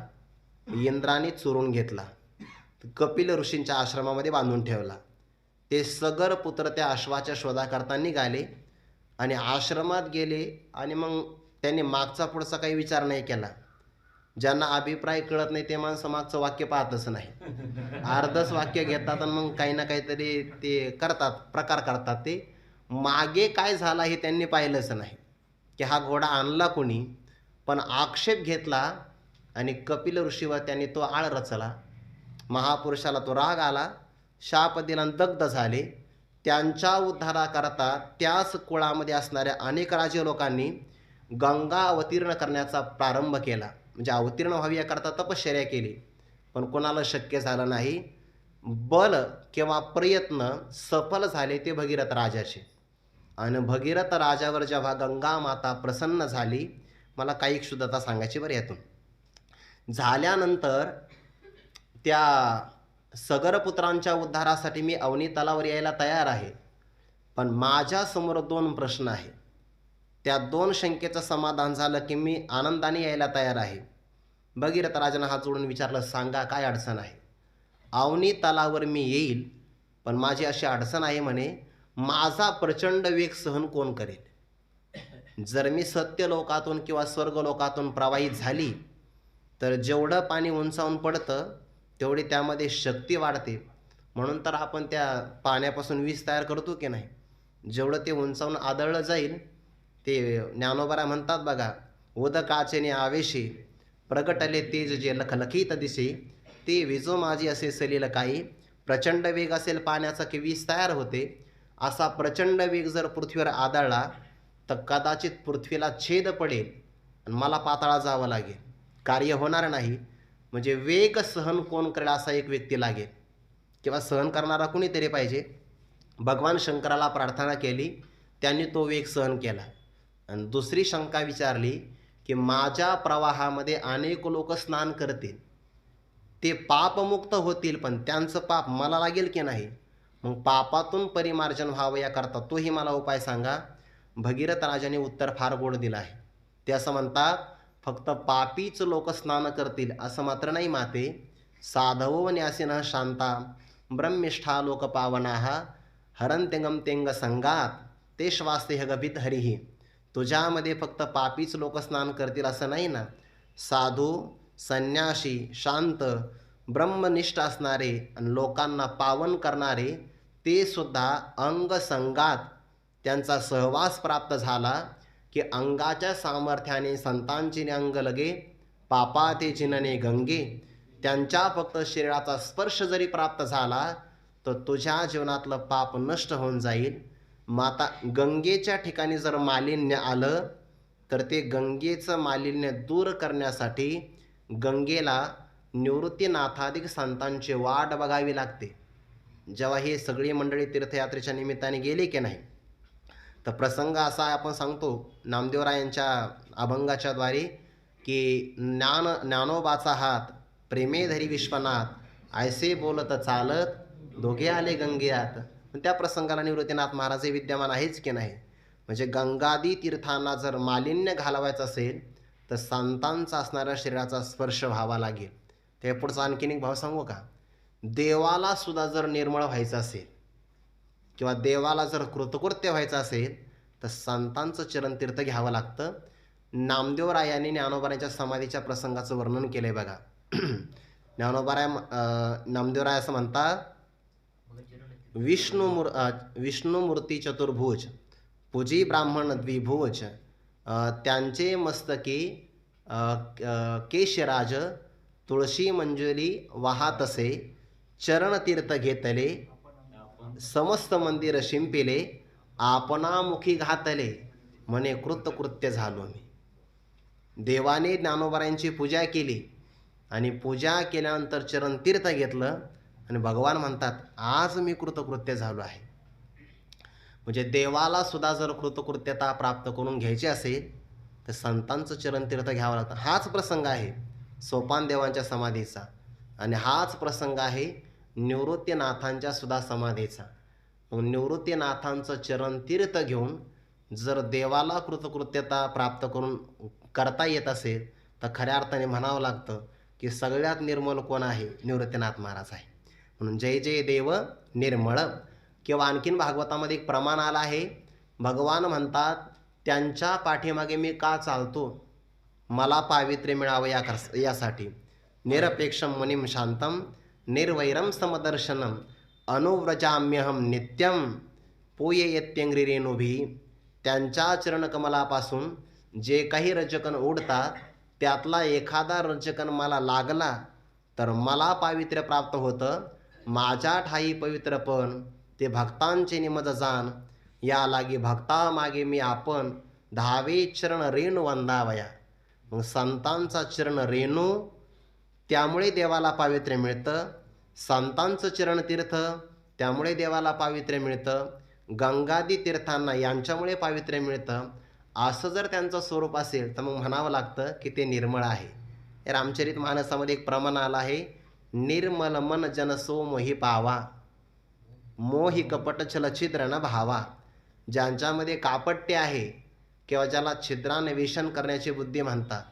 इंद्राने चोरून घेतला, कपिल ऋषींच्या आश्रमामध्ये बांधून ठेवला. ते सगर पुत्र त्या अश्वाच्या शोधाकरता निघाले आणि आश्रमात गेले आणि मग त्यांनी मागचा पुढचा काही विचार नाही केला. ज्यांना अभिप्राय कळत नाही ते माणसं मागचं वाक्य पाहतच नाही, अर्धच वाक्य घेतात आणि मग काही ना काहीतरी ते करतात, प्रकार करतात. ते मागे काय झाला हे त्यांनी पाहिलंच नाही की हा घोडा आणला कोणी. पण आक्षेप घेतला आणि कपिल ऋषीवर त्यांनी तो आळ रचला. महापुरुषाला तो राग आला, शाप दिला आणि दग्ध झाले. त्यांच्या उद्धाराकरता त्याच कुळामध्ये असणाऱ्या अनेक राजे लोकांनी गंगा अवतीर्ण करण्याचा प्रारंभ केला. म्हणजे अवतीर्ण व्हावी याकरता तपश्चर्या केली, पण कोणाला शक्य झालं नाही. बल किंवा प्रयत्न सफल झाले ते भगीरथ राजाचे. आणि भगीरथ राजावर जेव्हा गंगा माता प्रसन्न झाली, मला काही शुद्धता सांगायची बरं यातून. झाल्यानंतर त्या सगरपुत्रांच्या उद्धारासाठी मी अवनी तलावर यायला तयार आहे, पण माझ्यासमोर दोन प्रश्न आहे. त्या दोन शंकेचं समाधान झालं की मी आनंदाने यायला तयार आहे. भगीरथ राजानं हात जोडून विचारलं, सांगा काय अडचण आहे? अवनी तलावर मी येईल, पण माझी अशी अडचण आहे म्हणे, माझा प्रचंड वेग सहन कोण करेल? जर मी सत्यलोकातून किंवा स्वर्गलोकातून प्रवाहित झाली तर जेवढं पाणी उंचावून पडतं तेवढी त्यामध्ये शक्ती वाढते. म्हणून तर आपण त्या पाण्यापासून वीज तयार करतो की नाही. जेवढं ते उंचावून आदळलं जाईल ते ज्ञानोबाराय म्हणतात बघा, उदकाचेने आवेशी प्रगटले तेज जे लखलखीत दिसे, ते विजो माझी असे सलील काही. प्रचंड वेग असेल पाण्याचा की वीज तयार होते. असा प्रचंड वेग जर पृथ्वीवर आदळला तर कदाचित पृथ्वीला छेद पडेल आणि मला पाताळा जावं लागेल. कार्य होणार नाही. म्हणजे वेग सहन कोण करेल असा एक व्यक्ती लागेल किंवा सहन करणारा कुणीतरी पाहिजे. भगवान शंकराला प्रार्थना केली, त्यांनी तो वेग सहन केला. आणि दुसरी शंका विचारली की माझ्या प्रवाहामध्ये अनेक लोक स्नान करतील, ते पापमुक्त होतील, पण त्यांचं पाप मला लागेल की नाही? मग पापातून परिमार्जन व्हावं याकरता तोही मला उपाय सांगा. भगीरथ राजाने उत्तर फार गोड दिलं आहे. ते असं म्हणतात, फक्त पापीच लोक स्नान करतील असं मात्र नाही माते. साधवो न्यासिनः शांता ब्रह्मिष्ठा लोक पावनाः हरंत्यंगम तेंग संगात ते श्वास्ते गभित हरिही. तुझ्यामध्ये फक्त पापीच लोक स्नान करतील असं नाही ना. साधू, संन्यासी, शांत, ब्रह्मनिष्ठ असणारे आणि लोकांना पावन करणारे ते सुद्धा अंगसंगात त्यांचा सहवास प्राप्त झाला की अंगाच्या सामर्थ्याने संतांची अंग लगे पापाते चिनने गंगे. त्यांच्या फक्त शरीराचा स्पर्श जरी प्राप्त झाला तर तुझ्या जीवनातलं पाप नष्ट होऊन जाईल. माता गंगेच्या ठिकाणी जर मालिन्य आलं तर ते गंगेचं मालिन्य दूर करण्यासाठी गंगेला निवृत्तीनाथाधिक संतांची वाट बघावी लागते. जेव्हा ही सगळी मंडळी तीर्थयात्रेच्या निमित्ताने गेली की नाही, तर प्रसंग असा आपण सांगतो नामदेवरायांच्या अभंगाच्या द्वारे की ज्ञानोबाचा हात प्रेमे धरी विश्वनाथ, ऐसे बोलत चालत दोघे आले गंगेयात. त्या प्रसंगाला निवृत्तीनाथ महाराज विद्यमान आहेच की नाही. म्हणजे गंगादी तीर्थांना जर मालिन्य घालवायचं असेल तर संतांचा असणाऱ्या शरीराचा स्पर्श व्हावा लागेल. ते पुढचा आणखीन एक भाव सांगू का? देवाला सुद्धा जर निर्मळ व्हायचं असेल किंवा देवाला जर कृतकृत्य व्हायचं असेल तर संतांचं चरणतीर्थ घ्यावं लागतं. नामदेवरायांनी ज्ञानोबारायांच्या समाधीच्या प्रसंगाचं वर्णन केलंय बघा. नामदेवराय असं म्हणतात, विष्णुमूर्ती चतुर्भुज पूजी ब्राह्मण द्विभुज, त्यांचे मस्तकी केशराज तुळशी मंजुली वाहातसे, चरणतीर्थ घेतले समस्त मंदिर शिंपिले, आपणामुखी घातले म्हणे कृतकृत्य झालो मी. देवाने ज्ञानोबारायांची पूजा केली आणि पूजा केल्यानंतर चरणतीर्थ घेतलं आणि भगवान म्हणतात आज मी कृतकृत्य झालो आहे. म्हणजे देवाला सुद्धा जर कृतकृत्यता प्राप्त करून घ्यायची असेल तर संतांचं चरणतीर्थ घ्यावं लागतं. हाच प्रसंग आहे सोपान देवांच्या समाधीचा आणि हाच प्रसंग आहे निवृत्तीनाथांच्या सुद्धा समाधीचा. मग निवृत्तीनाथांचं चरणतीर्थ घेऊन जर देवाला कृतकृत्यता प्राप्त करून करता येत असेल तर खऱ्या अर्थाने म्हणावं लागतं की सगळ्यात निर्मळ कोण आहे? निवृत्तीनाथ महाराज आहे. म्हणून जय जय देव निर्मळ. किंवा आणखीन भागवतामध्ये एक प्रमाण आला आहे. भगवान म्हणतात त्यांच्या पाठीमागे मी का चालतो? मला पावित्र्य मिळावं यासाठी. निरपेक्षम मुनिम शांतम निर्वैरम समदर्शनम अनुव्रजाम्यहम नित्यम पोये यत्यंग्री रेणुभी. त्यांच्या चरणकमलापासून जे काही रजकण उडतात त्यातला एखादा रजकण मला लागला तर मला पावित्र्य प्राप्त होतं. माझ्या ठाई पवित्रपण ते भक्तांचे निमज जाण, या लागी भक्ता मागे मी आपण धावे चरण रेणू वंदावया. मग संतांचा चरण रेणू त्यामुळे देवाला पावित्र्य मिळतं. संतांचं चरणतीर्थ त्यामुळे देवाला पावित्र्य मिळतं. गंगादी तीर्थांना यांच्यामुळे पावित्र्य मिळतं. असं जर त्यांचं स्वरूप असेल तर मग म्हणावं लागतं की ते निर्मळ आहे. रामचरित मानसामध्ये एक प्रमाण आलं आहे, निर्मल मन जनसो मोही पावा, मोही कपट छल छिद्र न भावा. ज्यांच्यामध्ये कापट्य आहे किंवा ज्याला छिद्राने वेषण करण्याची बुद्धी म्हणतात.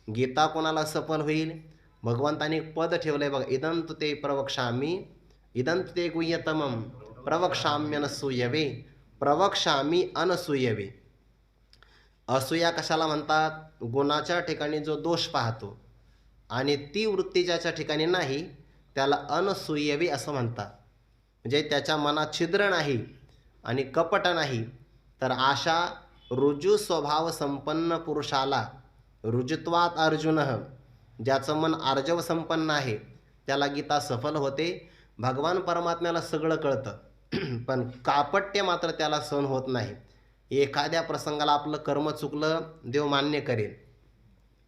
गीता कोणाला सफल होईल? भगवंताने एक पद ठेवलंय बघा, इदंत ते प्रवक्षामी इदंत ते गुह्यतमम प्रवक्षाम्यनसूयवे प्रवक्षामी अनसूयवे. असूया कशाला म्हणतात? गुणाच्या ठिकाणी जो दोष पाहतो आणि ती वृत्ती ज्याच्या ठिकाणी नाही त्याला अनसूयवे असं म्हणतात. म्हणजे त्याच्या मनात छिद्र नाही आणि कपट नाही. तर अशा रुजू स्वभाव संपन्न पुरुषाला रुजुत्वात अर्जुन, ज्याचं मन आर्जव संपन्न आहे त्याला गीता सफल होते. भगवान परमात्म्याला सगळं कळतं पण कापट्य मात्र त्याला सहन होत नाही. एखाद्या प्रसंगाला आपलं कर्म चुकलं, देव मान्य करेल,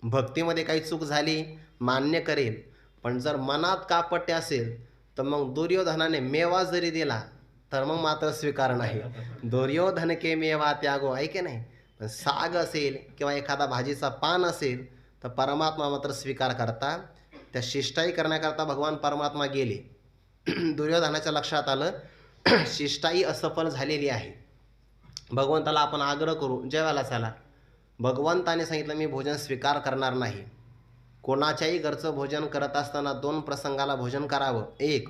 भक्तीमध्ये काही चूक झाली मान्य करेल, पण जर मनात कापट्य असेल तर मग दुर्योधनाने मेवा जरी दिला तर मग मात्र स्वीकार नाही. दुर्योधन के मेवा त्यागो, आहे की नाही? पण साग असेल किंवा एखादा भाजीचा पान असेल तर परमात्मा मात्र स्वीकार करता. त्या शिष्टाई करण्याकरता भगवान परमात्मा गेले. दुर्योधनाच्या लक्षात आलं शिष्टाई असफल झालेली आहे. भगवंताला आपण आग्रह करू, जेवायला चला. भगवंताने सांगितलं मी भोजन स्वीकार करणार नाही. कोणाच्याही घरचं भोजन करत असताना 2 प्रसंगाला भोजन करावं. 1,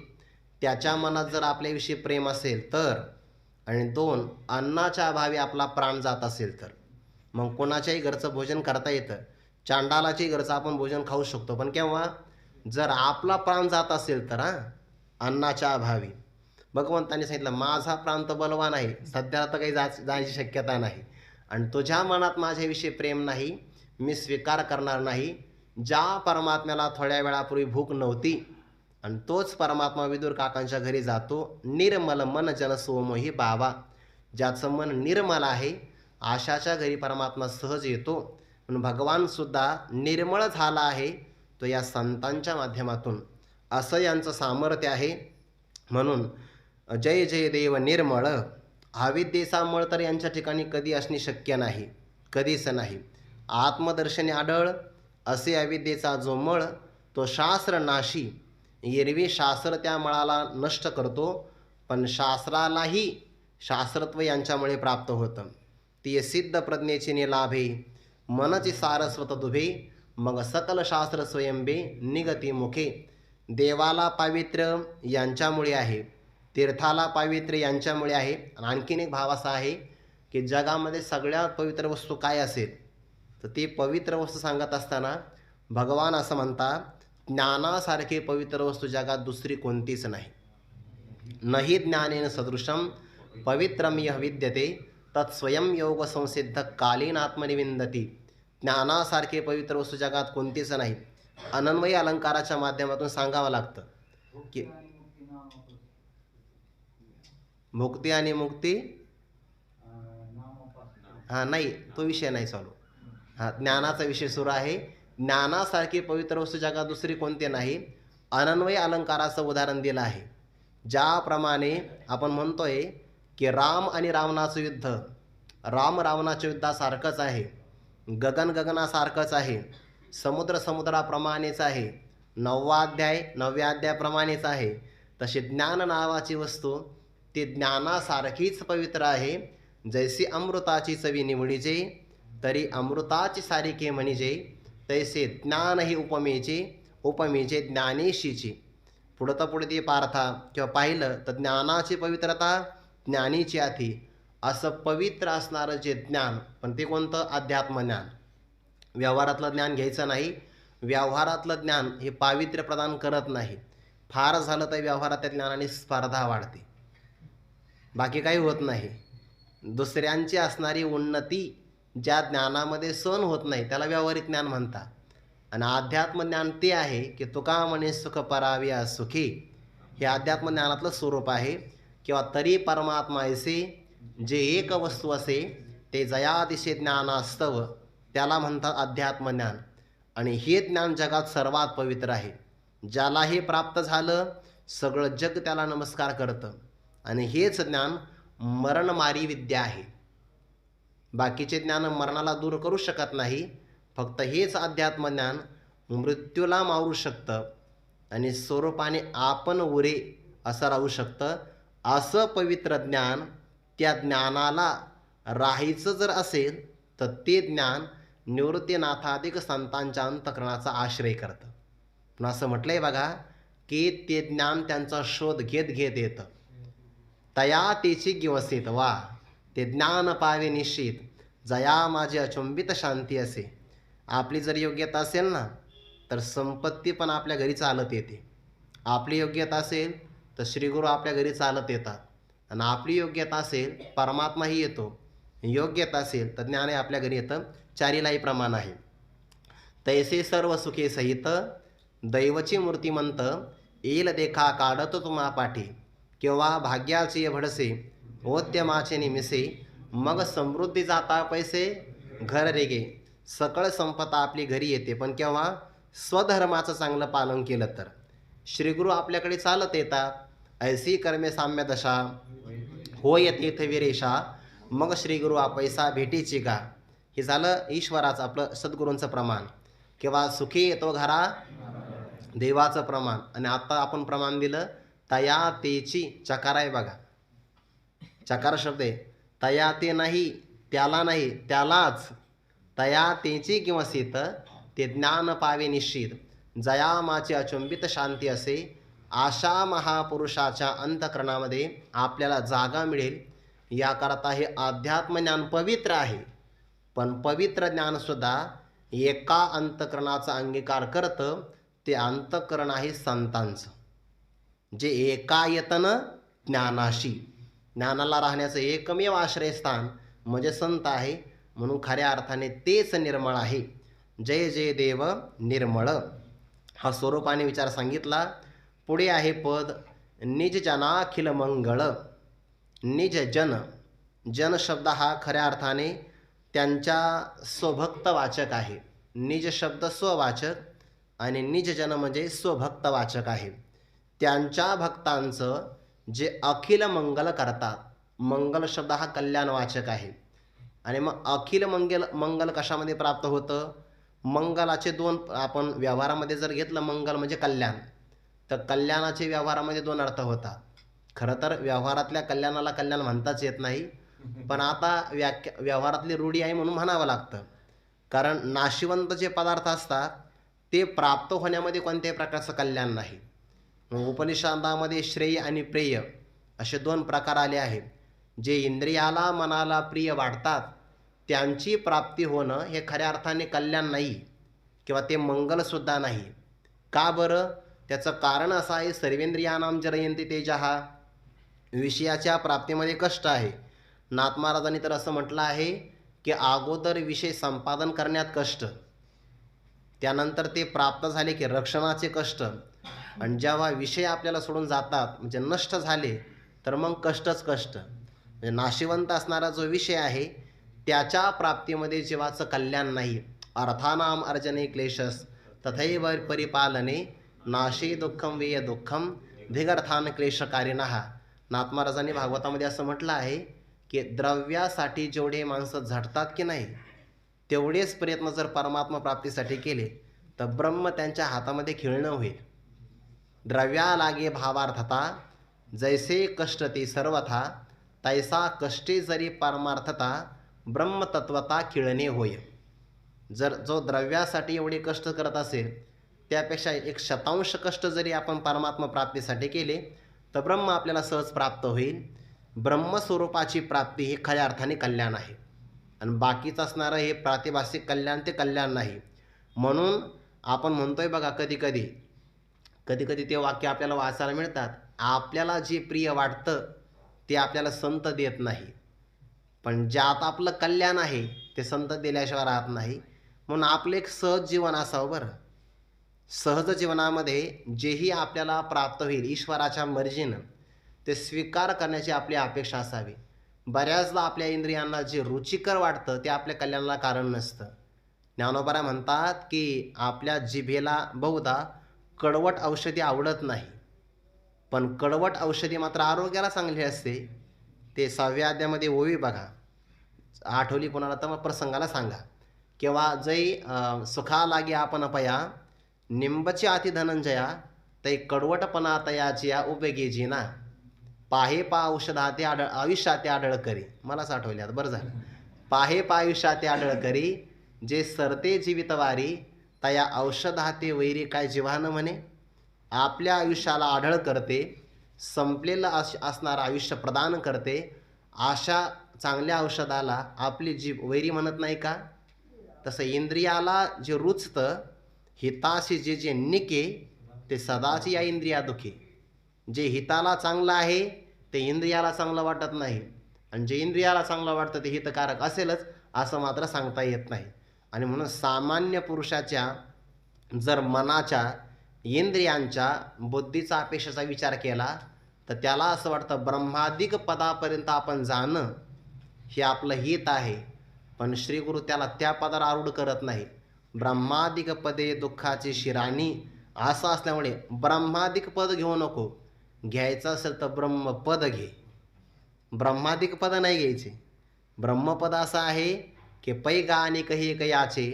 त्याच्या मनात जर आपल्याविषयी प्रेम असेल तर, आणि 2, अन्नाच्या अभावी आपला प्राण जात असेल तर. मग कोणाच्याही घरचं भोजन करता येतं. चांडालाच्याही घरचं आपण भोजन खाऊ शकतो, पण केव्हा? जर आपला प्राण जात असेल तर. अन्नाच्या अभावी. भगवंतांनी सांगितलं माझा प्राण तर बलवान आहे, सध्या तर काही जायची शक्यता नाही, आणि तुझ्या मनात माझ्याविषयी प्रेम नाही, मी स्वीकार करणार नाही. ज्या परमात्म्याला थोड्या वेळापूर्वी भूक नव्हती आणि तोच परमात्मा विदुर काकांच्या घरी जातो. निर्मल मन जन सोमोही बाबा. ज्याचं मन निर्मल आहे आशाच्या घरी परमात्मा सहज येतो. पण भगवानसुद्धा निर्मळ झाला आहे तो या संतांच्या माध्यमातून, असं यांचं सामर्थ्य आहे. म्हणून जय जय देव निर्मळ. अविद्येचा मळ तर यांच्या ठिकाणी कधी असणे शक्य नाही, कधीच नाही. आत्मदर्शनी आढळ असे अविद्येचा जो मळ तो शास्त्र नाशी. एरवी शास्त्र त्या मळाला नष्ट करतो, पण शास्त्रालाही शास्त्रत्व यांच्यामुळे प्राप्त होतं. ती सिद्ध प्रज्ञेची निलाभे मनची सारस्वत दुभे. मग सकल शास्त्र स्वयंबे निगती मुखे. देवाला पावित्र्य यांच्यामुळे आहे, तीर्थाला पावित्र्य यांच्यामुळे आहे. आणि आणखीन एक भाव असा आहे की जगामध्ये सगळ्यात पवित्र वस्तू काय असेल तर ती पवित्र वस्तू सांगत असताना भगवान असं म्हणतात, ज्ञानासारखी पवित्र वस्तू जगात दुसरी कोणतीच नाही. नहि ज्ञानेन सदृशम पवित्रम यः विद्यते तत्स्वयं योग संसिद्ध कालीन आत्मनिविंदती. ज्ञानासारखे पवित्र वस्तू जगात कोणतीच नाही. अनन्वयी अलंकाराच्या माध्यमातून सांगावं लागतं की मुक्ती आणि मुक्ती नाही, तो विषय नाही चालू. ज्ञानाचा विषय सुरू आहे. ज्ञानासारखी पवित्र वस्तू जगात दुसरी कोणती नाही. अनन्वयी अलंकाराचं उदाहरण दिलं आहे. ज्याप्रमाणे आपण म्हणतोय की राम आणि रावणाचं युद्ध राम रावणाच्या युद्धासारखंच आहे, गगन गगनासारखंच आहे, समुद्र समुद्राप्रमाणेच आहे, 9वा अध्याय 9व्या अध्यायाप्रमाणेच आहे. तशी ज्ञान नावाची वस्तू ती ज्ञानासारखीच पवित्र आहे. जैसी अमृताची चवी निवडीचे तरी अमृताची सारिके म्हणीजे, तैसे ज्ञान ही उपमेचे ज्ञानेशीची. पुढं तर पुढे ती पार्था किंवा पाहिलं तर ज्ञानाची पवित्रता ज्ञानीची आधी, असं पवित्र असणारं जे ज्ञान, पण ते कोणतं? अध्यात्मज्ञान. व्यवहारातलं ज्ञान घ्यायचं नाही. व्यवहारातलं ज्ञान हे पावित्र्य प्रदान करत नाही. फार झालं तर व्यवहारातल्या ज्ञानाने स्पर्धा वाढते, बाकी काही होत नाही. दुसऱ्यांची असणारी उन्नती ज्या ज्ञानामध्ये सहन होत नाही त्याला व्यावहारिक ज्ञान म्हणतात. आणि अध्यात्मज्ञान ते आहे की तुका म्हणे सुख पराव्या सुखी. हे अध्यात्मज्ञानातलं स्वरूप आहे. किंवा तरी परमात्मा ऐसे जे एक वस्तू असे ते जयादिशे ज्ञानास्तव, त्याला म्हणतात अध्यात्मज्ञान. आणि हे ज्ञान जगात सर्वात पवित्र आहे. ज्याला हे प्राप्त झालं सगळं जग त्याला नमस्कार करतं. आणि हेच ज्ञान मरणमारी विद्या आहे. बाकीचे ज्ञान मरणाला दूर करू शकत नाही. फक्त हेच अध्यात्मज्ञान मृत्यूला मारू शकतं आणि स्वरूपाने आपण उरे असं राहू शकतं. असं पवित्र ज्ञान, त्या ज्ञानाला राहायचं जर असेल तर ते ज्ञान निवृत्तीनाथाधिक संतांच्या अंतःकरणाचा आश्रय करतं. पण असं म्हटलं आहे बघा की ते ज्ञान त्यांचा शोध घेत घेत येतं. तया तेची गिवसित वा, ते ज्ञान पावे निश्चित, जया माझी अचुंबित शांती असे. आपली जर योग्यता असेल ना तर संपत्ती पण आपल्या घरी चालत येते. आपली योग्यता असेल तर श्रीगुरू आपल्या घरी चालत येतात. आणि आपली योग्यता असेल परमात्माही येतो. योग्यता असेल तर ज्ञानही आपल्या घरी येतं. चारीलाही प्रमाण आहे. तैसे सर्व सुखे सहित दैवची मूर्तिमंत, येल देखा काढत तुम्हा पाठी. किंवा भाग्याचे भडसे ओद्यमाचे निमिसे, मग समृद्धी जाता पैसे घर रेगे. सकळ संपदा आपली घरी येते, पण केव्हा स्वधर्माचं चांगलं पालन केलं तर. श्रीगुरु आपल्याकडे चालत येतात, ऐसी कर्मे साम्य दशा होय तीर्थविरेशा, मग श्रीगुरु आपैसा भेटीची का. हे झालं ईश्वराचं आपलं सद्गुरूंचं प्रमाण. किंवा सुखी येतो घरा देवाचं प्रमाण. आणि आता आपण प्रमाण दिलं तया तेची, चकार आहे बघा, चकार शब्द आहे. तया ते नाही, त्याला नाही, त्यालाच. तया तेची किंवा सीत, ते ज्ञान पावे निश्चित. जया माची अचंबित शांती असे, आशा महापुरुषाच्या अंतःकरणामध्ये आपल्याला जागा मिळेल. याकरता हे अध्यात्म ज्ञान पवित्र आहे, पण पवित्र ज्ञानसुद्धा एका अंतःकरणाचा अंगीकार करतं. ते अंतःकरण आहे संतांचं, जे एकायतन ज्ञानाशी. ज्ञानाला राहण्याचं एकमेव आश्रयस्थान म्हणजे संत आहे. म्हणून खऱ्या अर्थाने तेच निर्मळ आहे. जय जय देव निर्मळ हा स्वरूपाने विचार सांगितला. पुढे आहे पद निज जनाखिल मंगळ. निज जन, जन शब्द हा खऱ्या अर्थाने त्यांच्या स्वभक्तवाचक आहे. निज शब्द स्ववाचक आणि निज जन म्हणजे स्वभक्तवाचक आहे. त्यांच्या भक्तांचं जे अखिल मंगल करतात. मंगल शब्द हा कल्याणवाचक आहे. आणि मग अखिल मंगल कशामध्ये प्राप्त होतं. मंगलाचे दोन, आपण व्यवहारामध्ये जर घेतलं मंगल म्हणजे कल्याण, तर कल्याणाचे व्यवहारामध्ये दोन अर्थ होतात. खरं तर व्यवहारातल्या कल्याणाला कल्याण म्हणताच येत नाही, पण आता व्यवहारातली रूढी आहे म्हणून म्हणावं लागतं. कारण नाशिवंत जे पदार्थ असतात ते प्राप्त होण्यामध्ये कोणत्याही प्रकारचं कल्याण नाही. उपनिषदामध्ये श्रेय आणि प्रेय असे दोन प्रकार आले आहेत. जे इंद्रियाला मनाला प्रिय वाटतात त्यांची प्राप्ती होणं हे खऱ्या अर्थाने कल्याण नाही, किंवा ते मंगलसुद्धा नाही. का बरं. त्याचं कारण असं आहे, सर्वेंद्रियानाम जरयन्ति तेजः, विषयाच्या प्राप्तीमध्ये कष्ट आहे. नाथ महाराजांनी तर असं म्हटलं आहे की अगोदर विषय संपादन करण्यात कष्ट, त्यानंतर ते प्राप्त झाले की रक्षणाचे कष्ट, आणि जेव्हा विषय आपल्याला सोडून जातात म्हणजे नष्ट झाले तर मग कष्टच कष्ट. म्हणजे नाशिवंत असणारा जो विषय आहे त्याच्या प्राप्तीमध्ये जीवाचं कल्याण नाही. अर्थानाम अर्जने क्लेशस तथैव परिपालने, नाशी दुःखम वेय दुःखम धिगर्थान क्लेशकारिणः. नाथ महाराजांनी भागवतामध्ये असं म्हटलं आहे की द्रव्यासाठी जेवढे माणसं झटतात की नाही, तेवढेच प्रयत्न जर परमात्मा प्राप्तीसाठी केले तर ब्रह्म त्यांच्या हातामध्ये खेळणं होईल. द्रव्या लागे भावार्थता, जैसे कष्ट ते सर्वथा, तैसा कष्टे जरी परमार्थता, ब्रह्मतत्वता खेळणे होय. जर जो द्रव्यासाठी एवढे कष्ट करत असेल त्यापेक्षा 1/100 कष्ट जरी आपण परमात्मा प्राप्तीसाठी केले तर ब्रह्म आपल्याला सहज प्राप्त होईल. ब्रह्मस्वरूपाची प्राप्ती हे खऱ्या अर्थाने कल्याण आहे, आणि बाकीचं असणारं हे प्रातिभासिक कल्याण ते कल्याण नाही. म्हणून आपण म्हणतोय बघा, कधी कधी ते वाक्य आपल्याला वाचायला मिळतात, आपल्याला जे प्रिय वाटतं ते आपल्याला संत देत नाही, पण ज्यात आपलं कल्याण आहे ते संत दिल्याशिवाय राहत नाही. म्हणून आपलं एक सहज जीवन असावं. बरं, सहज जीवनामध्ये जेही आपल्याला प्राप्त होईल ईश्वराच्या मर्जीनं ते स्वीकार करण्याची आपली अपेक्षा असावी. बऱ्याचदा आपल्या इंद्रियांना जे रुचिकर वाटतं ते आपल्या कल्याणाला कारण नसतं. ज्ञानोबा म्हणतात की आपल्या जिभेला बहुधा कडवट औषधी आवडत नाही, पण कडवट औषधी मात्र आरोग्याला चांगली असते. ते 6व्या अध्यायामध्ये ओवी बघा, आठवली कोणाला तर मग प्रसंगाला सांगा. किंवा जै सुखा लागे आपण पया, निंबची अति धनंजया, तै कडवटपणा तयाची उपयोगी जीना, पाहे पा औषधाते आयुष्याते आढळ करी. मलाच आठवले आता, बरं झालं. पाहे पा आयुष्याते आढळ करी, जे सरते जीवितवारी, तया औषधाते वैरी काय जीवानं म्हणे. आपल्या आयुष्याला आढळ करते, संपलेलं असणारं आयुष्य प्रदान करते, अशा चांगल्या औषधाला आपली जीभ वैरी म्हणत नाही का. तसं इंद्रियाला जे रुचतं हिताशी जे निके, ते सदाची या इंद्रिया दुखी. जे हिताला चांगलं आहे ते इंद्रियाला चांगलं वाटत नाही, आणि जे इंद्रियाला चांगलं वाटतं ते हितकारक असेलच असं मात्र सांगता येत नाही. आणि म्हणून सामान्य पुरुषाच्या जर मनाच्या, इंद्रियांच्या, बुद्धीचा, अपेक्षेचा विचार केला तर त्याला असं वाटतं ब्रह्मादिक पदापर्यंत आपण जाणं हे आपलं हित आहे. पण श्री गुरु त्याला त्या पदावर आरूढ करत नाही. ब्रह्मादिक पदे दुःखाची शिराणी असं असल्यामुळे ब्रह्मादिक पद घेऊ नको. घ्यायचं असेल तर ब्रह्मपद घे. ब्रह्मादिक पद नाही घ्यायचे. ब्रह्मपद असं आहे की पै गाणी कही कयाचे,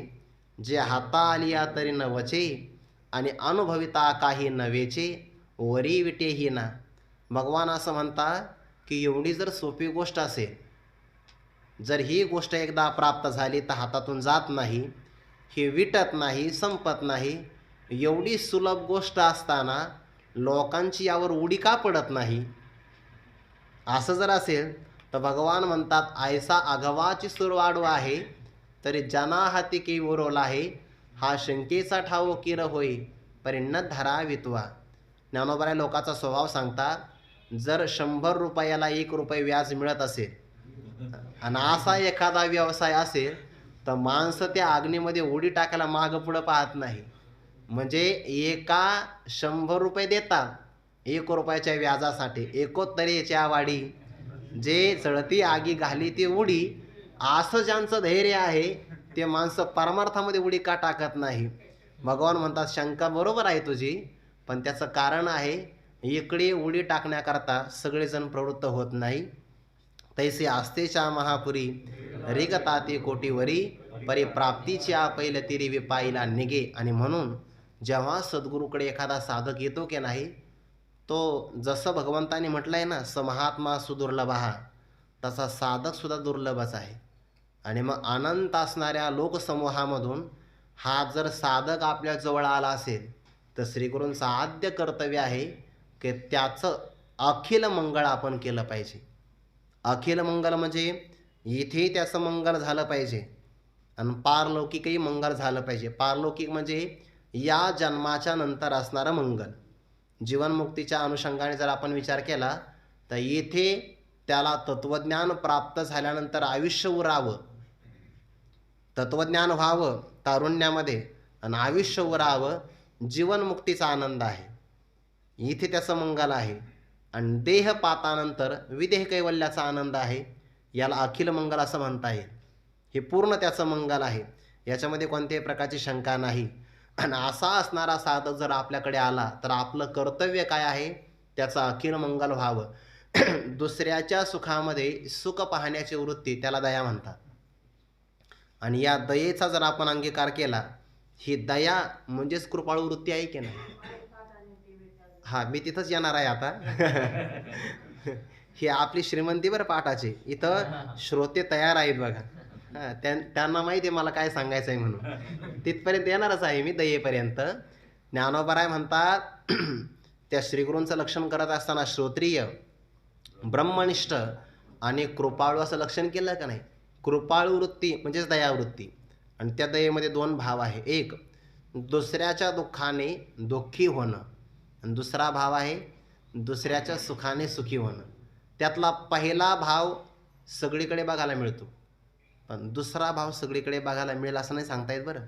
जे हाता आलिया तरी न वचे, आणि अनुभविता काही नवेचे, वरी विटेही ना. भगवान असं म्हणता की एवढी जर सोपी गोष्ट असेल, जर ही गोष्ट एकदा प्राप्त झाली तर हातातून जात नाही, हे विटत नाही, संपत नाही. एवढी सुलभ गोष्ट असताना लोकांची यावर उडी का पडत नाही? असं जर असेल तर भगवान म्हणतात, ऐसा अघवाची सुरवाडू आहे तरी जना हाती की उरवला आहे, हा शंकेचा ठाव किर होई परी न धरा वितवा. ज्ञानोबा लोकांचा स्वभाव सांगतात, जर 100 रुपयाला 1 रुपये व्याज मिळत असेल आणि असा एखादा व्यवसाय असेल तर माणसं त्या अग्नीमध्ये उडी टाकायला मागं पुढं पाहत नाही. म्हणजे एका 100 रुपये देतात 1 रुपयाच्या व्याजासाठी, एकोत्तरेच्या वाडी जे चढती आगी घाली ती उडी, असं ज्यांचं धैर्य आहे ते माणसं परमार्थामध्ये उडी का टाकत नाही? भगवान म्हणतात, शंका बरोबर आहे तुझी, पण त्याचं कारण आहे, इकडे उडी टाकण्याकरता सगळेजण प्रवृत्त होत नाही. तैसे आस्तेच्या महापुरी रिगताती कोटीवरी, परिप्राप्तीच्या पैल तिरी विपाईला निघे. आणि म्हणून जेव्हा सद्गुरूकडे एखादा साधक येतो की नाही, तो जसं भगवंतानी म्हटलं आहे ना, समहात्मा सुदुर्लभा, तसा साधक सुद्धा दुर्लभच आहे. आणि मग अनंत असणाऱ्या लोकसमूहामधून हा जर साधक आपल्या जवळ आला असेल तर श्रीगुरूंचं आद्य कर्तव्य आहे की त्याचं अखिल मंगळ आपण केलं पाहिजे. अखिल मंगल म्हणजे इथे त्याचं मंगल झालं पाहिजे आणि पारलौकिकही मंगल झालं पाहिजे. पारलौकिक म्हणजे या जन्माच्या नंतर असणारं मंगल. जीवनमुक्तीच्या अनुषंगाने जर आपण विचार केला तर येथे त्याला तत्त्वज्ञान प्राप्त झाल्यानंतर आयुष्य उरावं, तत्त्वज्ञान व्हावं तारुण्यामध्ये आणि आयुष्य उरावं, जीवनमुक्तीचा आनंद आहे. इथे त्याचं मंगल आहे. आणि देह पातानंतर विदेह कैवल्याचा आनंद आहे. याला अखिल मंगल असं म्हणता येईल. हे पूर्ण त्याचं मंगल आहे, याच्यामध्ये कोणत्याही प्रकारची शंका नाही. आणि असा असणारा साधक जर आपल्याकडे आला तर आपलं कर्तव्य काय आहे, त्याचं अखिल मंगल व्हावं. दुसऱ्याच्या सुखामध्ये सुख पाहण्याची वृत्ती त्याला दया म्हणतात. आणि या दयेचा जर आपण अंगीकार केला, ही दया म्हणजेच कृपाळू वृत्ती आहे की नाही? मी तिथंच येणार आहे आता. ही आपली श्रीमंती बरं पाठाची. इथं श्रोते तयार आहेत बघा. त्यांना माहिती आहे मला काय सांगायचं आहे म्हणून. तिथपर्यंत येणारच आहे मी, दयेपर्यंत. ज्ञानोबराय म्हणतात, त्या श्रीगुरूंचं लक्षण करत असताना श्रोत्रिय, ब्रह्मनिष्ठ आणि कृपाळू असं लक्षण केलं का नाही? कृपाळू वृत्ती म्हणजेच दयावृत्ती. आणि त्या दयेमध्ये 2 भाव आहे. एक, दुसऱ्याच्या दुःखाने दुःखी होणं, आणि दुसरा भाव आहे दुसऱ्याच्या सुखाने सुखी होणं. त्यातला पहिला भाव सगळीकडे बघायला मिळतो, पण दुसरा भाव सगळीकडे बघायला मिळेल असं नाही सांगता येत बरं.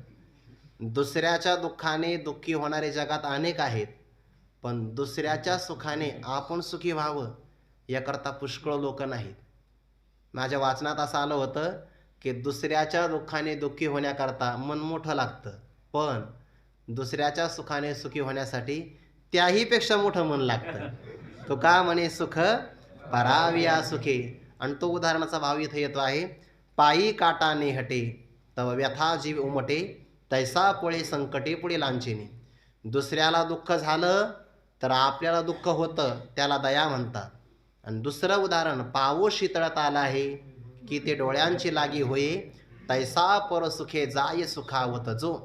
दुसऱ्याच्या दुःखाने दुःखी होणारे जगात अनेक आहेत, पण दुसऱ्याच्या सुखाने आपण सुखी व्हावं याकरता पुष्कळ लोक नाहीत. माझ्या वाचनात असं आलं होतं की दुसऱ्याच्या दुःखाने दुःखी होण्याकरता मन मोठं लागतं, पण दुसऱ्याच्या सुखाने सुखी होण्यासाठी त्याहीपेक्षा मोठं मन लागतं. तो का म्हणे, सुख पराविया सुखे. आणि तो उदाहरणाचा भाव इथं येतो आहे, पायी काटा नेहटे तव व्यथा जीव उमटे, तैसा पोळे संकटे पुढे लांछिने. दुसऱ्याला दुःख झालं तर आपल्याला दुःख होतं, त्याला दया म्हणतात. आणि दुसरं उदाहरण, पाऊस शीतळत आला आहे की ते डोळ्यांची लागी होये, तैसा पर सुखे जाय सुखावत जो.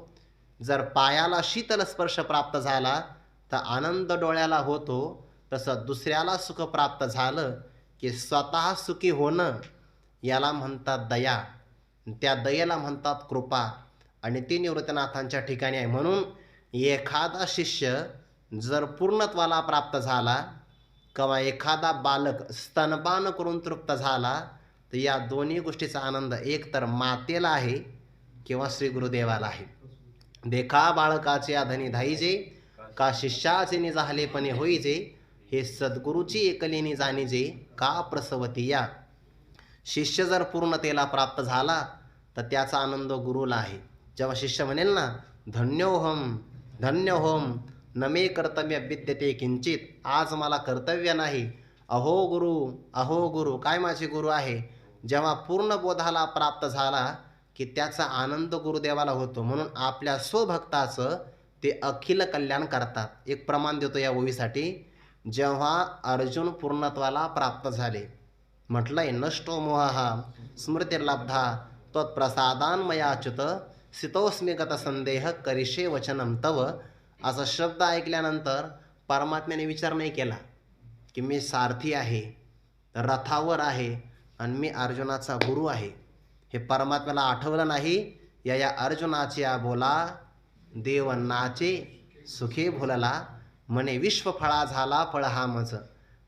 जर पायाला शीतल स्पर्श प्राप्त झाला तर आनंद डोळ्याला होतो, तसं दुसऱ्याला सुख प्राप्त झालं की स्वतः सुखी होणं, याला म्हणतात दया. त्या दयेला म्हणतात कृपा. आणि ती निवृत्तीनाथांच्या ठिकाणी आहे. म्हणून एखादा शिष्य जर पूर्णत्वाला प्राप्त झाला किंवा एखादा बालक स्तनपान करून तृप्त झाला तर या दोन्ही गोष्टीचा आनंद एक तर मातेला आहे किंवा श्री गुरुदेवाला आहे. देखा बाळकाचे आधनी धाईजे, का शिष्याचे निजाहलेपणे होईजे, हे सद्गुरूची एकलीने जाणीजे, का प्रसवती या. शिष्य जर पूर्णतेला प्राप्त झाला तर त्याचा आनंद गुरुला आहे. जेव्हा शिष्य म्हणेल ना, धन्योहम धन्योहम न मे कर्तव्य विद्यते किंचित, आज मला कर्तव्य नाही, अहो गुरु, काय माझे गुरु आहे. जेव्हा पूर्ण बोधाला प्राप्त झाला की त्याचा आनंद गुरुदेवाला होतो. म्हणून आपल्या स्वभक्ताचं ते अखिल कल्याण करतात. एक प्रमाण देतो या ओवीसाठी. जेव्हा अर्जुन पूर्णत्वाला प्राप्त झाले, म्हटलंय नष्टो मोहा स्मृतिर्लब्धा त्वत्प्रसादान्मयाच्युत सितोस्मी गत संदेह करिष्ये वचनम तव. असा शब्द ऐकल्यानंतर परमात्म्याने विचार नाही केला की मी सारथी आहे, रथावर आहे आणि मी अर्जुनाचा गुरु आहे. हे परमात्म्याला आठवलं नाही. या अर्जुनाच्या बोला देव नाचे सुखे भुलला, म्हणे विश्व फळा झाला फळ हा मज.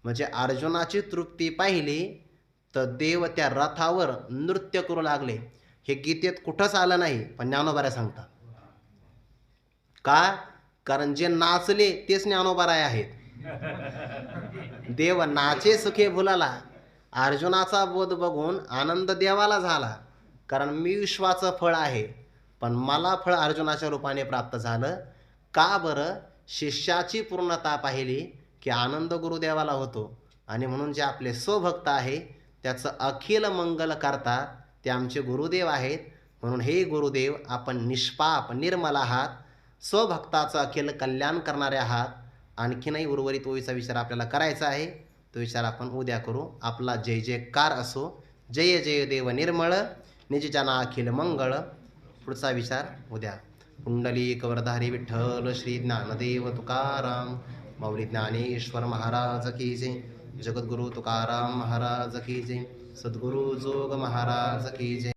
म्हणजे अर्जुनाची तृप्ती पाहिली तर देव त्या रथावर नृत्य करू लागले. हे गीतेत कुठंच आलं नाही, पण ज्ञानोबाऱ्या सांगतात. का? कारण जे नाचले तेच ज्ञानोबाराय आहेत. देव नाचे सुखे भुलला. अर्जुनाचा बोध बघून आनंद देवाला झाला, कारण मी विश्वाचं फळ आहे, पण मला फळ अर्जुनाच्या रूपाने प्राप्त झालं. का बरं? शिष्याची पूर्णता पाहिली की आनंद गुरुदेवाला होतो. आणि म्हणून जे आपले स्वभक्त आहे त्याचं अखिल मंगल करतात ते आमचे गुरुदेव आहेत. म्हणून हे गुरुदेव, आपण निष्पाप निर्मल आहात, स्वभक्ताचं अखिल कल्याण करणारे आहात. आणखीनही उर्वरित ओवीचा विचार आपल्याला करायचा आहे. तो विचार आपण उद्या करू. आपला जय जयकार असो. जय जय देव निर्मळ निजजना अखिल मंगळ. पुढचा विचार उद्या. पुंडलिक वरधारी विठ्ठल श्री ज्ञानदेव तुकाराम माऊली ज्ञानेश्वर महाराज की जय. जगद्गुरु तुकाराम महाराज की जय. सद्गुरु जोग महाराज की जय.